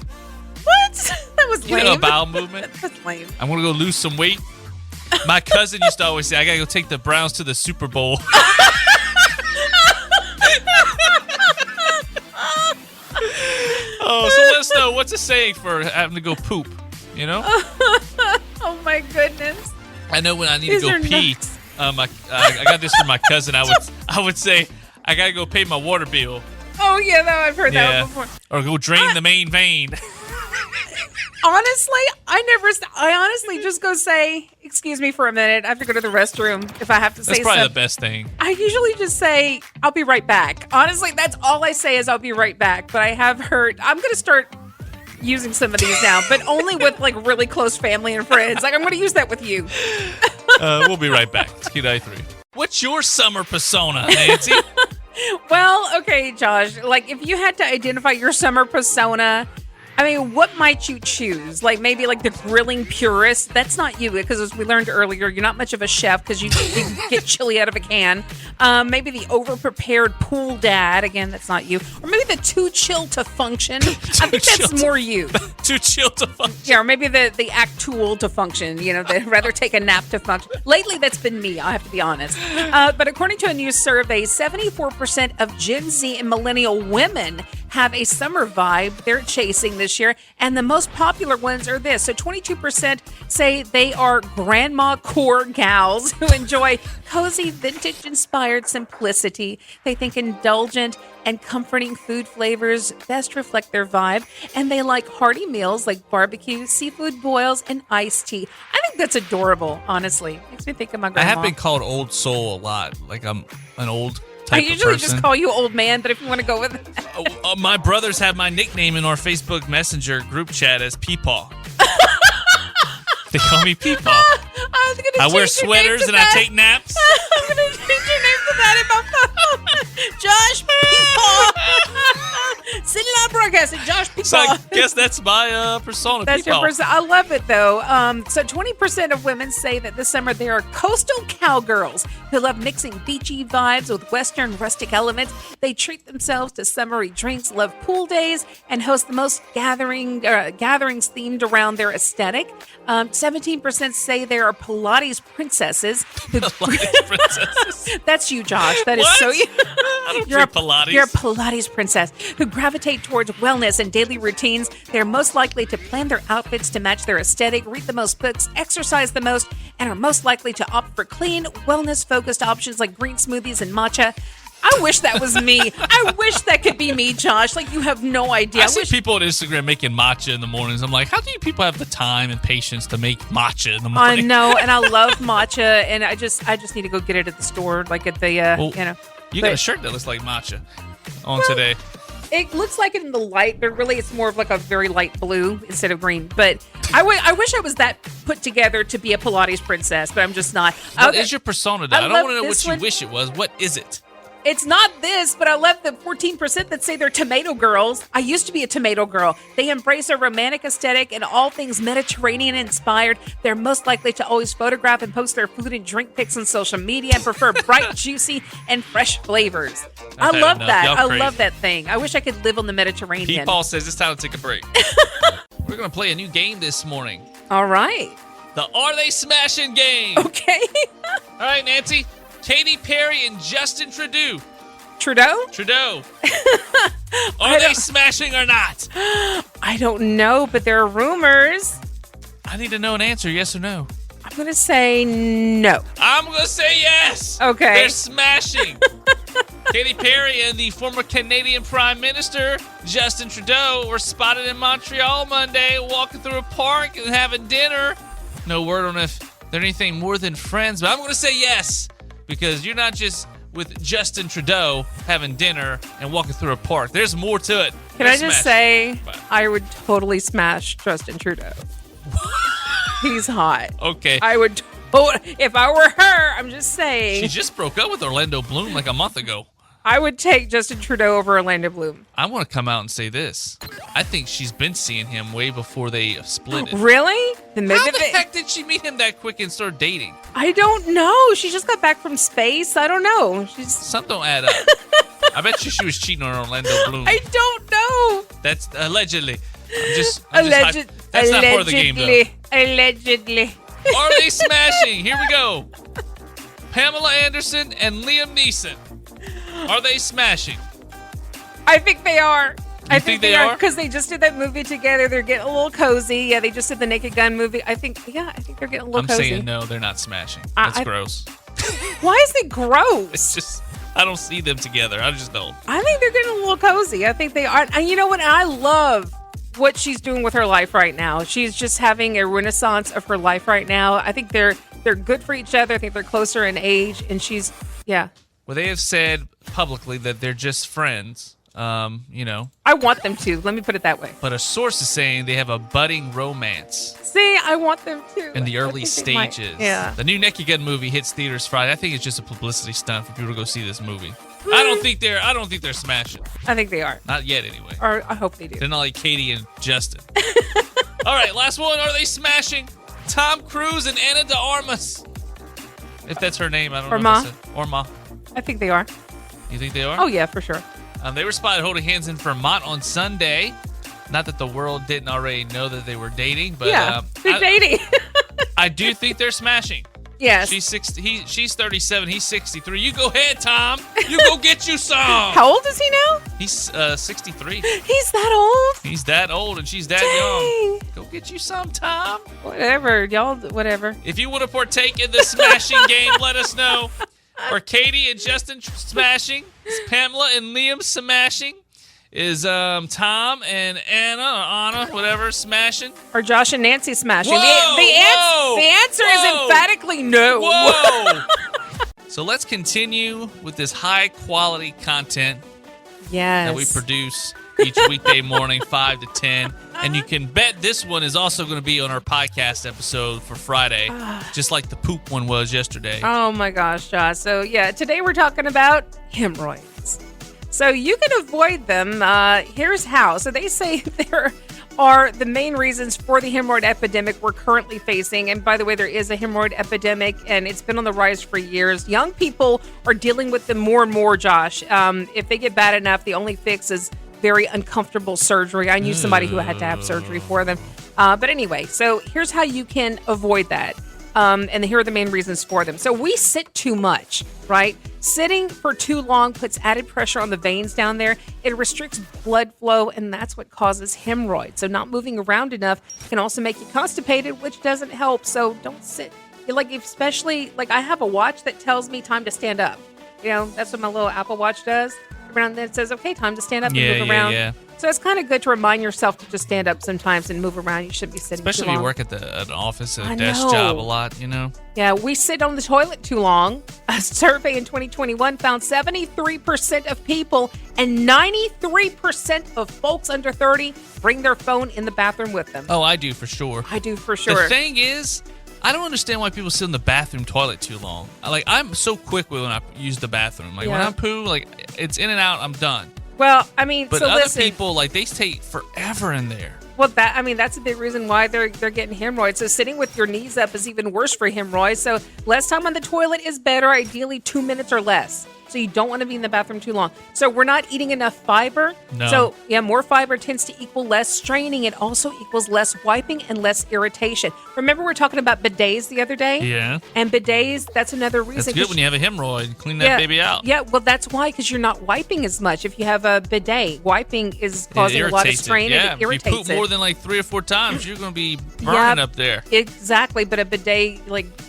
What? That was lame. A bowel movement. That's lame. I'm gonna go lose some weight. My cousin used to always say, I gotta go take the Browns to the Super Bowl. Oh, so let us know, what's a saying for having to go poop, you know? Oh my goodness. I know when I need to go pee, I got this from my cousin. I would say, I gotta go pay my water bill. Oh yeah, no, I've heard that one before. Or go drain the main vein. Honestly, I honestly just go say, excuse me for a minute. I have to go to the restroom if I have to say something. That's probably the best thing. I usually just say, I'll be right back. Honestly, that's all I say is I'll be right back. But I have heard, I'm going to start using some of these now, but only with like really close family and friends. Like I'm going to use that with you. We'll be right back. It's Q93. What's your summer persona, Nancy? Well, okay, Josh, like if you had to identify your summer persona, I mean, what might you choose? Like maybe like the grilling purist. That's not you because as we learned earlier, you're not much of a chef because you get chili out of a can. Maybe the over-prepared pool dad. Again, that's not you. Or maybe the too chill to function. I think that's more you. Too chill to function. Yeah, or maybe the act tool to function. You know, they'd rather take a nap to function. Lately, that's been me. I have to be honest. But according to a new survey, 74% of Gen Z and millennial women have a summer vibe they're chasing this year. And the most popular ones are this. So 22% say they are grandma core gals who enjoy cozy, vintage-inspired simplicity. They think indulgent and comforting food flavors best reflect their vibe. And they like hearty meals like barbecue, seafood boils, and iced tea. I think that's adorable, honestly. Makes me think of my grandma. I have been called old soul a lot. Like I'm an old I usually just call you old man, but if you want to go with it. My brothers have my nickname in our Facebook Messenger group chat as Peepaw. They call me Peepaw. I wear sweaters and I take naps. I'm going to change your name to that in my phone. Josh Peepaw. Sitting on broadcasting, Josh Peepaw. So I guess that's my persona. That's Peepaw. your persona. I love it though. So 20% of women say that this summer they are coastal cowgirls who love mixing beachy vibes with Western rustic elements. They treat themselves to summery drinks, love pool days, and host the most gatherings themed around their aesthetic. 17% say they are Pilates princesses. Pilates princesses. That's you, Josh. That is what? so you. I don't do Pilates. You're a Pilates princess who gravitate towards wellness and daily routines. They're most likely to plan their outfits to match their aesthetic, read the most books, exercise the most, and are most likely to opt for clean, wellness-focused options like green smoothies and matcha. I wish that was me. I wish that could be me, Josh. Like, you have no idea. I see people on Instagram making matcha in the mornings. I'm like, how do you people have the time and patience to make matcha in the morning? I know, and I love matcha, and I just need to go get it at the store, like at the, You got a shirt that looks like matcha on today. It looks like it in the light, but really it's more of like a very light blue instead of green. But I wish I was that put together to be a Pilates princess, but I'm just not. What is your persona, though? I don't want to know what you one. wish it was. What is it? It's not this, but I love the 14% that say they're tomato girls. I used to be a tomato girl. They embrace a romantic aesthetic and all things Mediterranean inspired. They're most likely to always photograph and post their food and drink pics on social media and prefer bright, juicy, and fresh flavors. I love that. I love that thing. I wish I could live on the Mediterranean. Pete Paul says it's time to take a break. We're going to play a new game this morning. All right. The Are They Smashing game. Okay. All right, Nancy. Katy Perry and Justin Trudeau. Trudeau? Are they smashing or not? I don't know, but there are rumors. I need to know an answer, yes or no. I'm going to say no. I'm going to say yes. Okay. They're smashing. Katy Perry and the former Canadian Prime Minister, Justin Trudeau, were spotted in Montreal Monday walking through a park and having dinner. No word on if they're anything more than friends, but I'm going to say yes. Because you're not just with Justin Trudeau having dinner and walking through a park. There's more to it. Can I just say, I would totally smash Justin Trudeau. He's hot. Okay. I would If I were her, I'm just saying. She just broke up with Orlando Bloom like a month ago. I would take Justin Trudeau over Orlando Bloom. I want to come out and say this. I think she's been seeing him way before they split it. Really? How the heck did she meet him that quick and start dating? I don't know. She just got back from space. I don't know. Something don't add up. I bet you she was cheating on Orlando Bloom. I don't know. That's allegedly. That's Allegedly. not part of the game, though. Allegedly. Are they smashing? Here we go. Pamela Anderson and Liam Neeson. Are they smashing? I think they are. I think they are? Because they just did that movie together. They're getting a little cozy. Yeah, they just did the Naked Gun movie. I think they're getting a little cozy. I'm saying no, they're not smashing. That's gross. Why is it gross? It's just, I don't see them together. I just don't. I think they're getting a little cozy. I think they are. And you know what? I love what she's doing with her life right now. She's just having a renaissance of her life right now. I think they're good for each other. I think they're closer in age. And she's, yeah. Well, they have said publicly that they're just friends, I want them to. Let me put it that way. But a source is saying they have a budding romance. See, I want them to. In the early stages. Yeah. The new Naked Gun movie hits theaters Friday. I think it's just a publicity stunt for people to go see this movie. I don't think they're smashing. I think they are. Not yet, anyway. Or I hope they do. They're not like Katie and Justin. All right, last one. Are they smashing? Tom Cruise and Ana de Armas. If that's her name, I don't know. Orma. I think they are. You think they are? Oh, yeah, for sure. They were spotted holding hands in Vermont on Sunday. Not that the world didn't already know that they were dating, but yeah, they're dating. I do think they're smashing. Yes. She's 60. She's 37. He's 63. You go ahead, Tom. You go get you some. How old is he now? He's 63. He's that old? He's that old, and she's that young. Go get you some, Tom. Whatever, y'all. Whatever. If you want to partake in the smashing game, let us know. Or Katie and Justin smashing. Is Pamela and Liam smashing? Is Tom and Anna, whatever, smashing? Or Josh and Nancy smashing? Whoa, the answer is emphatically no. Whoa! So let's continue with this high-quality content that we produce each weekday morning, 5 to 10. And you can bet this one is also going to be on our podcast episode for Friday, just like the poop one was yesterday. Oh, my gosh, Josh. So, yeah, today we're talking about hemorrhoids. So you can avoid them. Here's how. So they say there are the main reasons for the hemorrhoid epidemic we're currently facing. And by the way, there is a hemorrhoid epidemic, and it's been on the rise for years. Young people are dealing with them more and more, Josh. If they get bad enough, the only fix is very uncomfortable surgery. I knew somebody who had to have surgery for them. But anyway, so here's how you can avoid that. And here are the main reasons for them. So we sit too much, right? Sitting for too long puts added pressure on the veins down there. It restricts blood flow, and that's what causes hemorrhoids. So not moving around enough can also make you constipated, which doesn't help. So don't sit. Especially, I have a watch that tells me time to stand up. That's what my little Apple Watch does. Around there it says, okay, time to stand up and move around. Yeah. So it's kind of good to remind yourself to just stand up sometimes and move around. You shouldn't be sitting Especially too long. if you work at an office, a desk job a lot, Yeah, we sit on the toilet too long. A survey in 2021 found 73% of people and 93% of folks under 30 bring their phone in the bathroom with them. Oh, I do for sure. The thing is, I don't understand why people sit in the bathroom toilet too long. I'm so quick when I use the bathroom. When I poo, it's in and out, I'm done. Well, but other people, they take forever in there. Well, that's a big reason why they're getting hemorrhoids. So sitting with your knees up is even worse for hemorrhoids. So less time on the toilet is better, ideally 2 minutes or less. So you don't want to be in the bathroom too long. So we're not eating enough fiber. No. So more fiber tends to equal less straining. It also equals less wiping and less irritation. Remember we were talking about bidets the other day? Yeah. And bidets, that's another reason. That's good when you have a hemorrhoid. Clean that baby out. Yeah, well, that's why, because you're not wiping as much. If you have a bidet, wiping is causing a lot of strain and it irritates it. If you poop more than 3 or 4 times, you're going to be burning up there. Exactly, but a bidet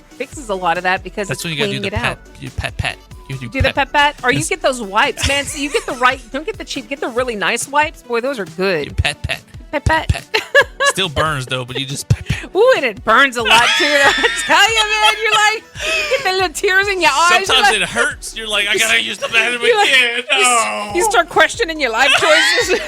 fixes a lot of that because that's it's cleaning it out. You pat. You do the pat, or you get those wipes, man. So you get the right. Don't get the cheap. Get the really nice wipes. Boy, those are good. You pat. Still burns though, but you just pat. Ooh, and it burns a lot too. I tell you, man. You get the little tears in your eyes. Sometimes it hurts. You're like, I gotta use the bathroom again. You start questioning your life choices.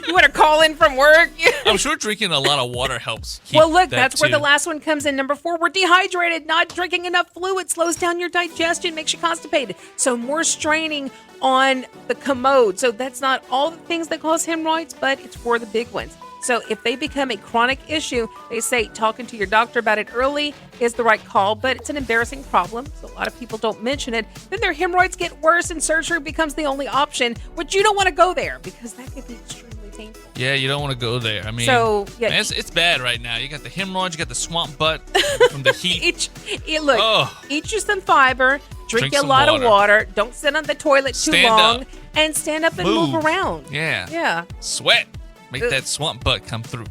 You want to call call in from work. I'm sure drinking a lot of water helps. Well, look, that that's where the too. last one comes in. Number 4, we're dehydrated. Not drinking enough fluid slows down your digestion, makes you constipated. So more straining on the commode. So that's not all the things that cause hemorrhoids, but it's for the big ones. So if they become a chronic issue, they say talking to your doctor about it early is the right call, but it's an embarrassing problem. So a lot of people don't mention it. Then their hemorrhoids get worse and surgery becomes the only option, which you don't want to go there because that could be extremely painful. Yeah, you don't want to go there. I mean, so, yeah, man, it's bad right now. You got the hemorrhoids, you got the swamp butt from the heat. Eat you some fiber, drink you a some lot water. of water, don't sit on the toilet too Stand long, up. and stand up and move around. Yeah. Yeah. Sweat. Make that swamp butt come through.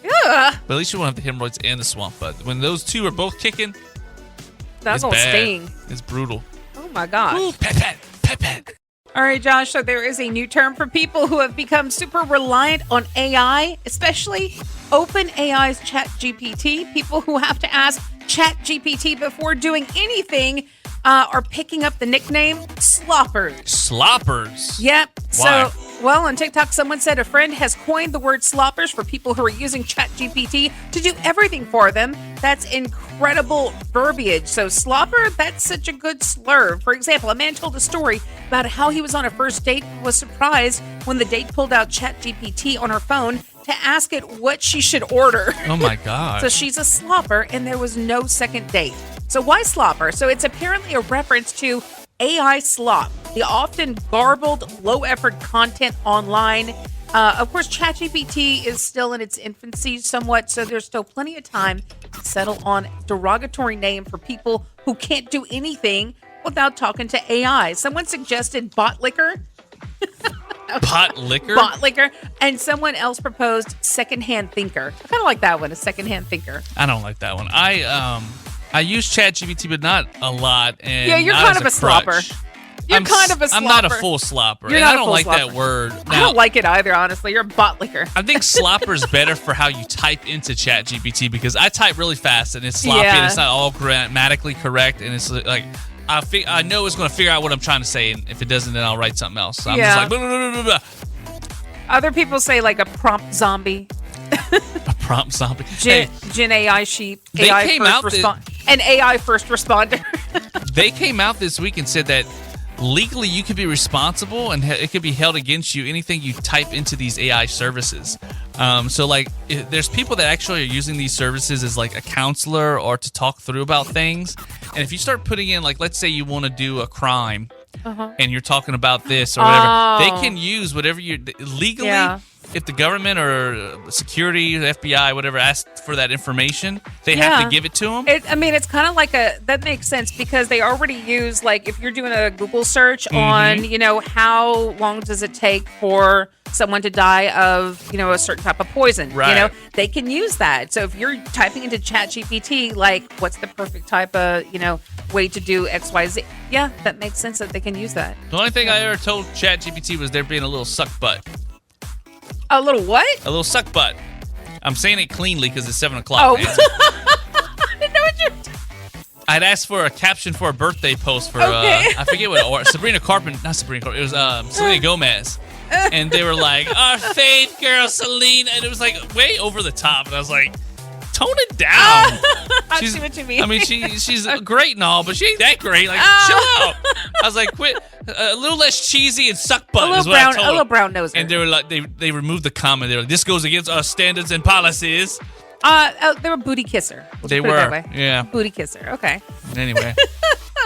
Yeah. But at least you won't have the hemorrhoids and the swamp butt. When those two are both kicking, That's it's gonna bad. sting. It's brutal. Oh my gosh. Ooh, pat, pat, pat, pat. All right, Josh. So there is a new term for people who have become super reliant on AI, especially OpenAI's ChatGPT. People who have to ask ChatGPT before doing anything are picking up the nickname sloppers. Sloppers. Yep. Why? So, well, on TikTok, someone said a friend has coined the word sloppers for people who are using ChatGPT to do everything for them. That's incredible verbiage. So, slopper, that's such a good slur. For example, a man told a story about how he was on a first date and was surprised when the date pulled out ChatGPT on her phone to ask it what she should order. Oh, my God. So she's a slopper, and there was no second date. So why slopper? So it's apparently a reference to AI slop, the often garbled, low-effort content online. Of course, ChatGPT is still in its infancy somewhat, so there's still plenty of time to settle on a derogatory name for people who can't do anything without talking to AI. Someone suggested bot liquor. Pot liquor? Bot liquor. And someone else proposed secondhand thinker. I kind of like that one, a secondhand thinker. I don't like that one. I use ChatGPT, but not a lot. And Yeah, you're not kind as of a slopper. crutch. You're kind of a slopper. I'm not a full slopper. You're and not I a don't full like slopper. that word. I don't like it either, honestly. You're a bot liquor. I think slopper's better for how you type into ChatGPT because I type really fast and it's sloppy Yeah. and it's not all grammatically correct and it's like I know it's going to figure out what I'm trying to say and if it doesn't, then I'll write something else. So I'm just like blah, blah, blah, blah, blah. Other people say like a prompt zombie. A prompt zombie. Gen AI sheep. They AI came first out the- an AI first responder. They came out this week and said that legally you could be responsible and it could be held against you anything you type into these AI services. So like there's people that actually are using these services as like a counselor or to talk through about things. And if you start putting in like, let's say you want to do a crime and you're talking about this or whatever, they can use whatever you legally. Yeah. If the government or security, the FBI, whatever, asks for that information, they have to give it to them. It's kind of like that makes sense because they already use, like, if you're doing a Google search on, how long does it take for someone to die of, a certain type of poison, Right. They can use that. So if you're typing into ChatGPT, like, what's the perfect type of, way to do X, Y, Z? Yeah, that makes sense that they can use that. The only thing I ever told ChatGPT was there being a little suck butt. A little what? A little suck butt. I'm saying it cleanly because it's 7 o'clock. Oh. man. I didn't know what you're... I'd asked for a caption for a birthday post for, Okay. I forget what, or Sabrina Carpenter, not Sabrina Carpenter, it was Selena Gomez. And they were like, our faith girl, Selena. And it was like way over the top. And I was like, tone it down. I see what you mean. I mean, she's great and all, but she ain't that great. Like, chill out. I was like, quit. A little less cheesy and suck butt is what I told a them. little brown noser. And they were like, they removed the comment. They were like, this goes against our standards and policies. They were booty kisser. We'll They just put it that were, way. yeah. Booty kisser. Okay. Anyway,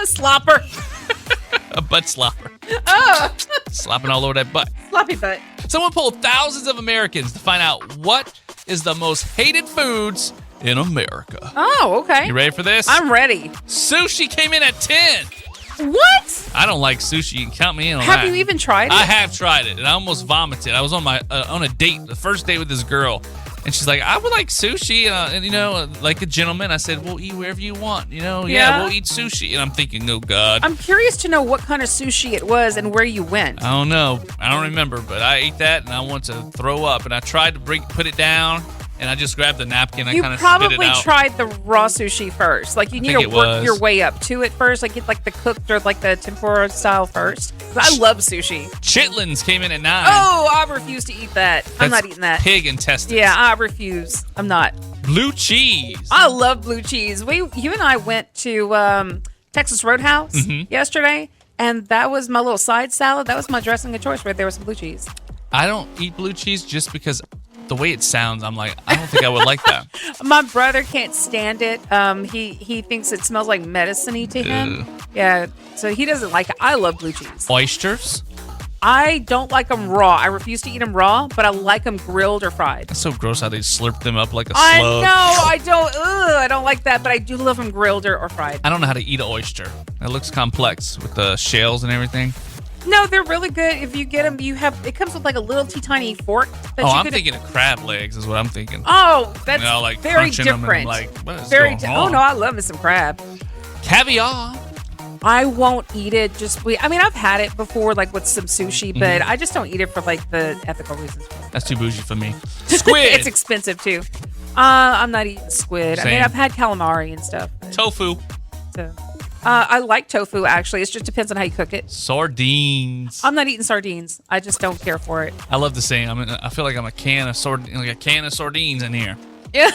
Slopper. a butt slopper. Slopping all over that butt. Sloppy butt. Someone polled thousands of Americans to find out what is the most hated foods in America. Oh, okay. You ready for this? I'm ready. Sushi came in at 10. What? I don't like sushi. You can count me in on that. Have you even tried it? I have tried it, and I almost vomited. I was on my on a date, the first date with this girl, and she's like, "I would like sushi," and like a gentleman, I said, "We'll eat wherever you want." Yeah. We'll eat sushi, and I'm thinking, "Oh God." I'm curious to know what kind of sushi it was and where you went. I don't know. I don't remember, but I ate that, and I want to throw up, and I tried to put it down. And I just grabbed the napkin. I You kind of spit it probably out. tried the raw sushi first. Like, you need think to it work was. your way up to it first. Like, get like the cooked or like the tempura style first. 'Cause I love sushi. Chitlins came in at 9. Oh, I refuse refuse to eat that. I'm not eating that. Pig intestines. Yeah, I refuse. I'm not. Blue cheese. I love blue cheese. You and I went to Texas Roadhouse yesterday, and that was my little side salad. That was my dressing of choice right there with some blue cheese. I don't eat blue cheese just because the way it sounds, I'm like, I don't think I would like that. My brother can't stand it. He thinks it smells like medicine-y to him. Yeah, so he doesn't like it. I love blue cheese. Oysters? I don't like them raw. I refuse to eat them raw, but I like them grilled or fried. That's so gross how they slurp them up like a slug. I know. I don't like that, but I do love them grilled or fried. I don't know how to eat an oyster. It looks complex with the shells and everything. No, they're really good. If you get them, it comes with like a little tiny fork. I'm thinking of crab legs is what I'm thinking. Oh, that's like very different. different. Like, what is very going on? Oh no, I love me some crab. Caviar. I won't eat it. I've had it before, like with some sushi, but I just don't eat it for like the ethical reasons. That's too bougie for me. Squid. It's expensive too. I'm not eating squid. Same. I mean, I've had calamari and stuff. Tofu. So, I like tofu actually. It just depends on how you cook it. Sardines. I'm not eating sardines. I just don't care for it. I love the same. I feel like I'm a can of sardines in here. Yeah.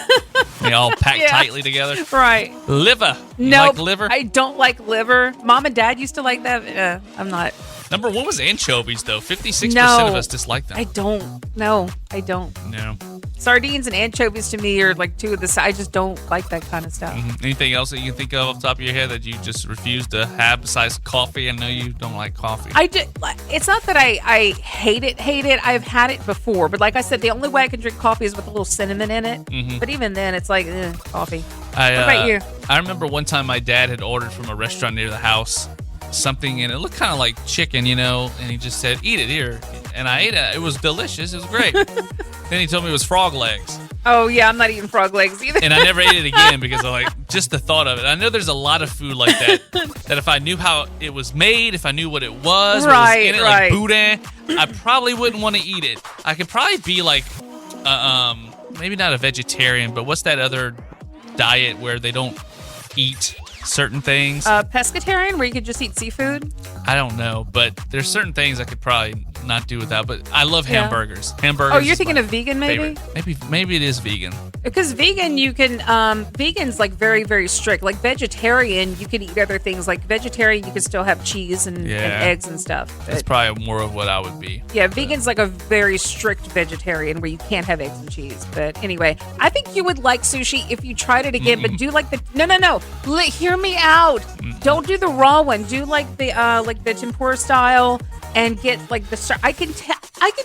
They all packed tightly together. Right. Liver. You No, like liver? I don't like liver. Mom and Dad used to like that. I'm not. Number one was anchovies, though. 56% of us dislike them. I don't. No, I don't. No. Sardines and anchovies to me are like two of the. I just don't like that kind of stuff. Anything else that you can think of off the top of your head that you just refuse to have besides coffee? I know you don't like coffee. It's not that I hate it. I've had it before, but like I said, the only way I can drink coffee is with a little cinnamon in it. But even then, it's like coffee. What about you? I remember one time my dad had ordered from a restaurant near the house something, and it looked kind of like chicken, and he just said, "Eat it here," and I ate it. It was delicious. It was great. Then he told me it was frog legs. Oh yeah, I'm not eating frog legs either. And I never ate it again because I just the thought of it. I know there's a lot of food like that that if I knew how it was made, if I knew what it was, what was in it, like boudin, I probably wouldn't want to eat it. I could probably be like, maybe not a vegetarian, but what's that other diet where they don't eat certain things? Pescatarian, where you could just eat seafood. I don't know, but there's certain things I could probably not do without. But I love hamburgers. Hamburgers. Oh, you're thinking of vegan, maybe? Maybe it is vegan. Because vegan, you can. Vegan's like very, very strict. Like vegetarian, you can eat other things. Like vegetarian, you can still have cheese and eggs and stuff. That's probably more of what I would be. Yeah, vegan's like a very strict vegetarian where you can't have eggs and cheese. But anyway, I think you would like sushi if you tried it again. But do like the no. Hear me out. Don't do the raw one. Do like the tempura style and get like the. I can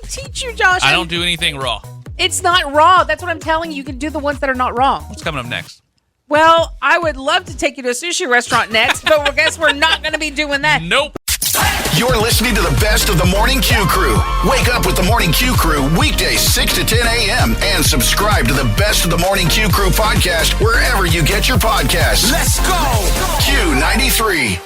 teach you, Josh. I don't do anything raw. It's not raw. That's what I'm telling you. You can do the ones that are not raw. What's coming up next? Well, I would love to take you to a sushi restaurant next, but I guess we're not going to be doing that. Nope. You're listening to the best of the Morning Q Crew. Wake up with the Morning Q Crew weekdays 6 to 10 a.m. and subscribe to the best of the Morning Q Crew podcast wherever you get your podcasts. Let's go! Q93.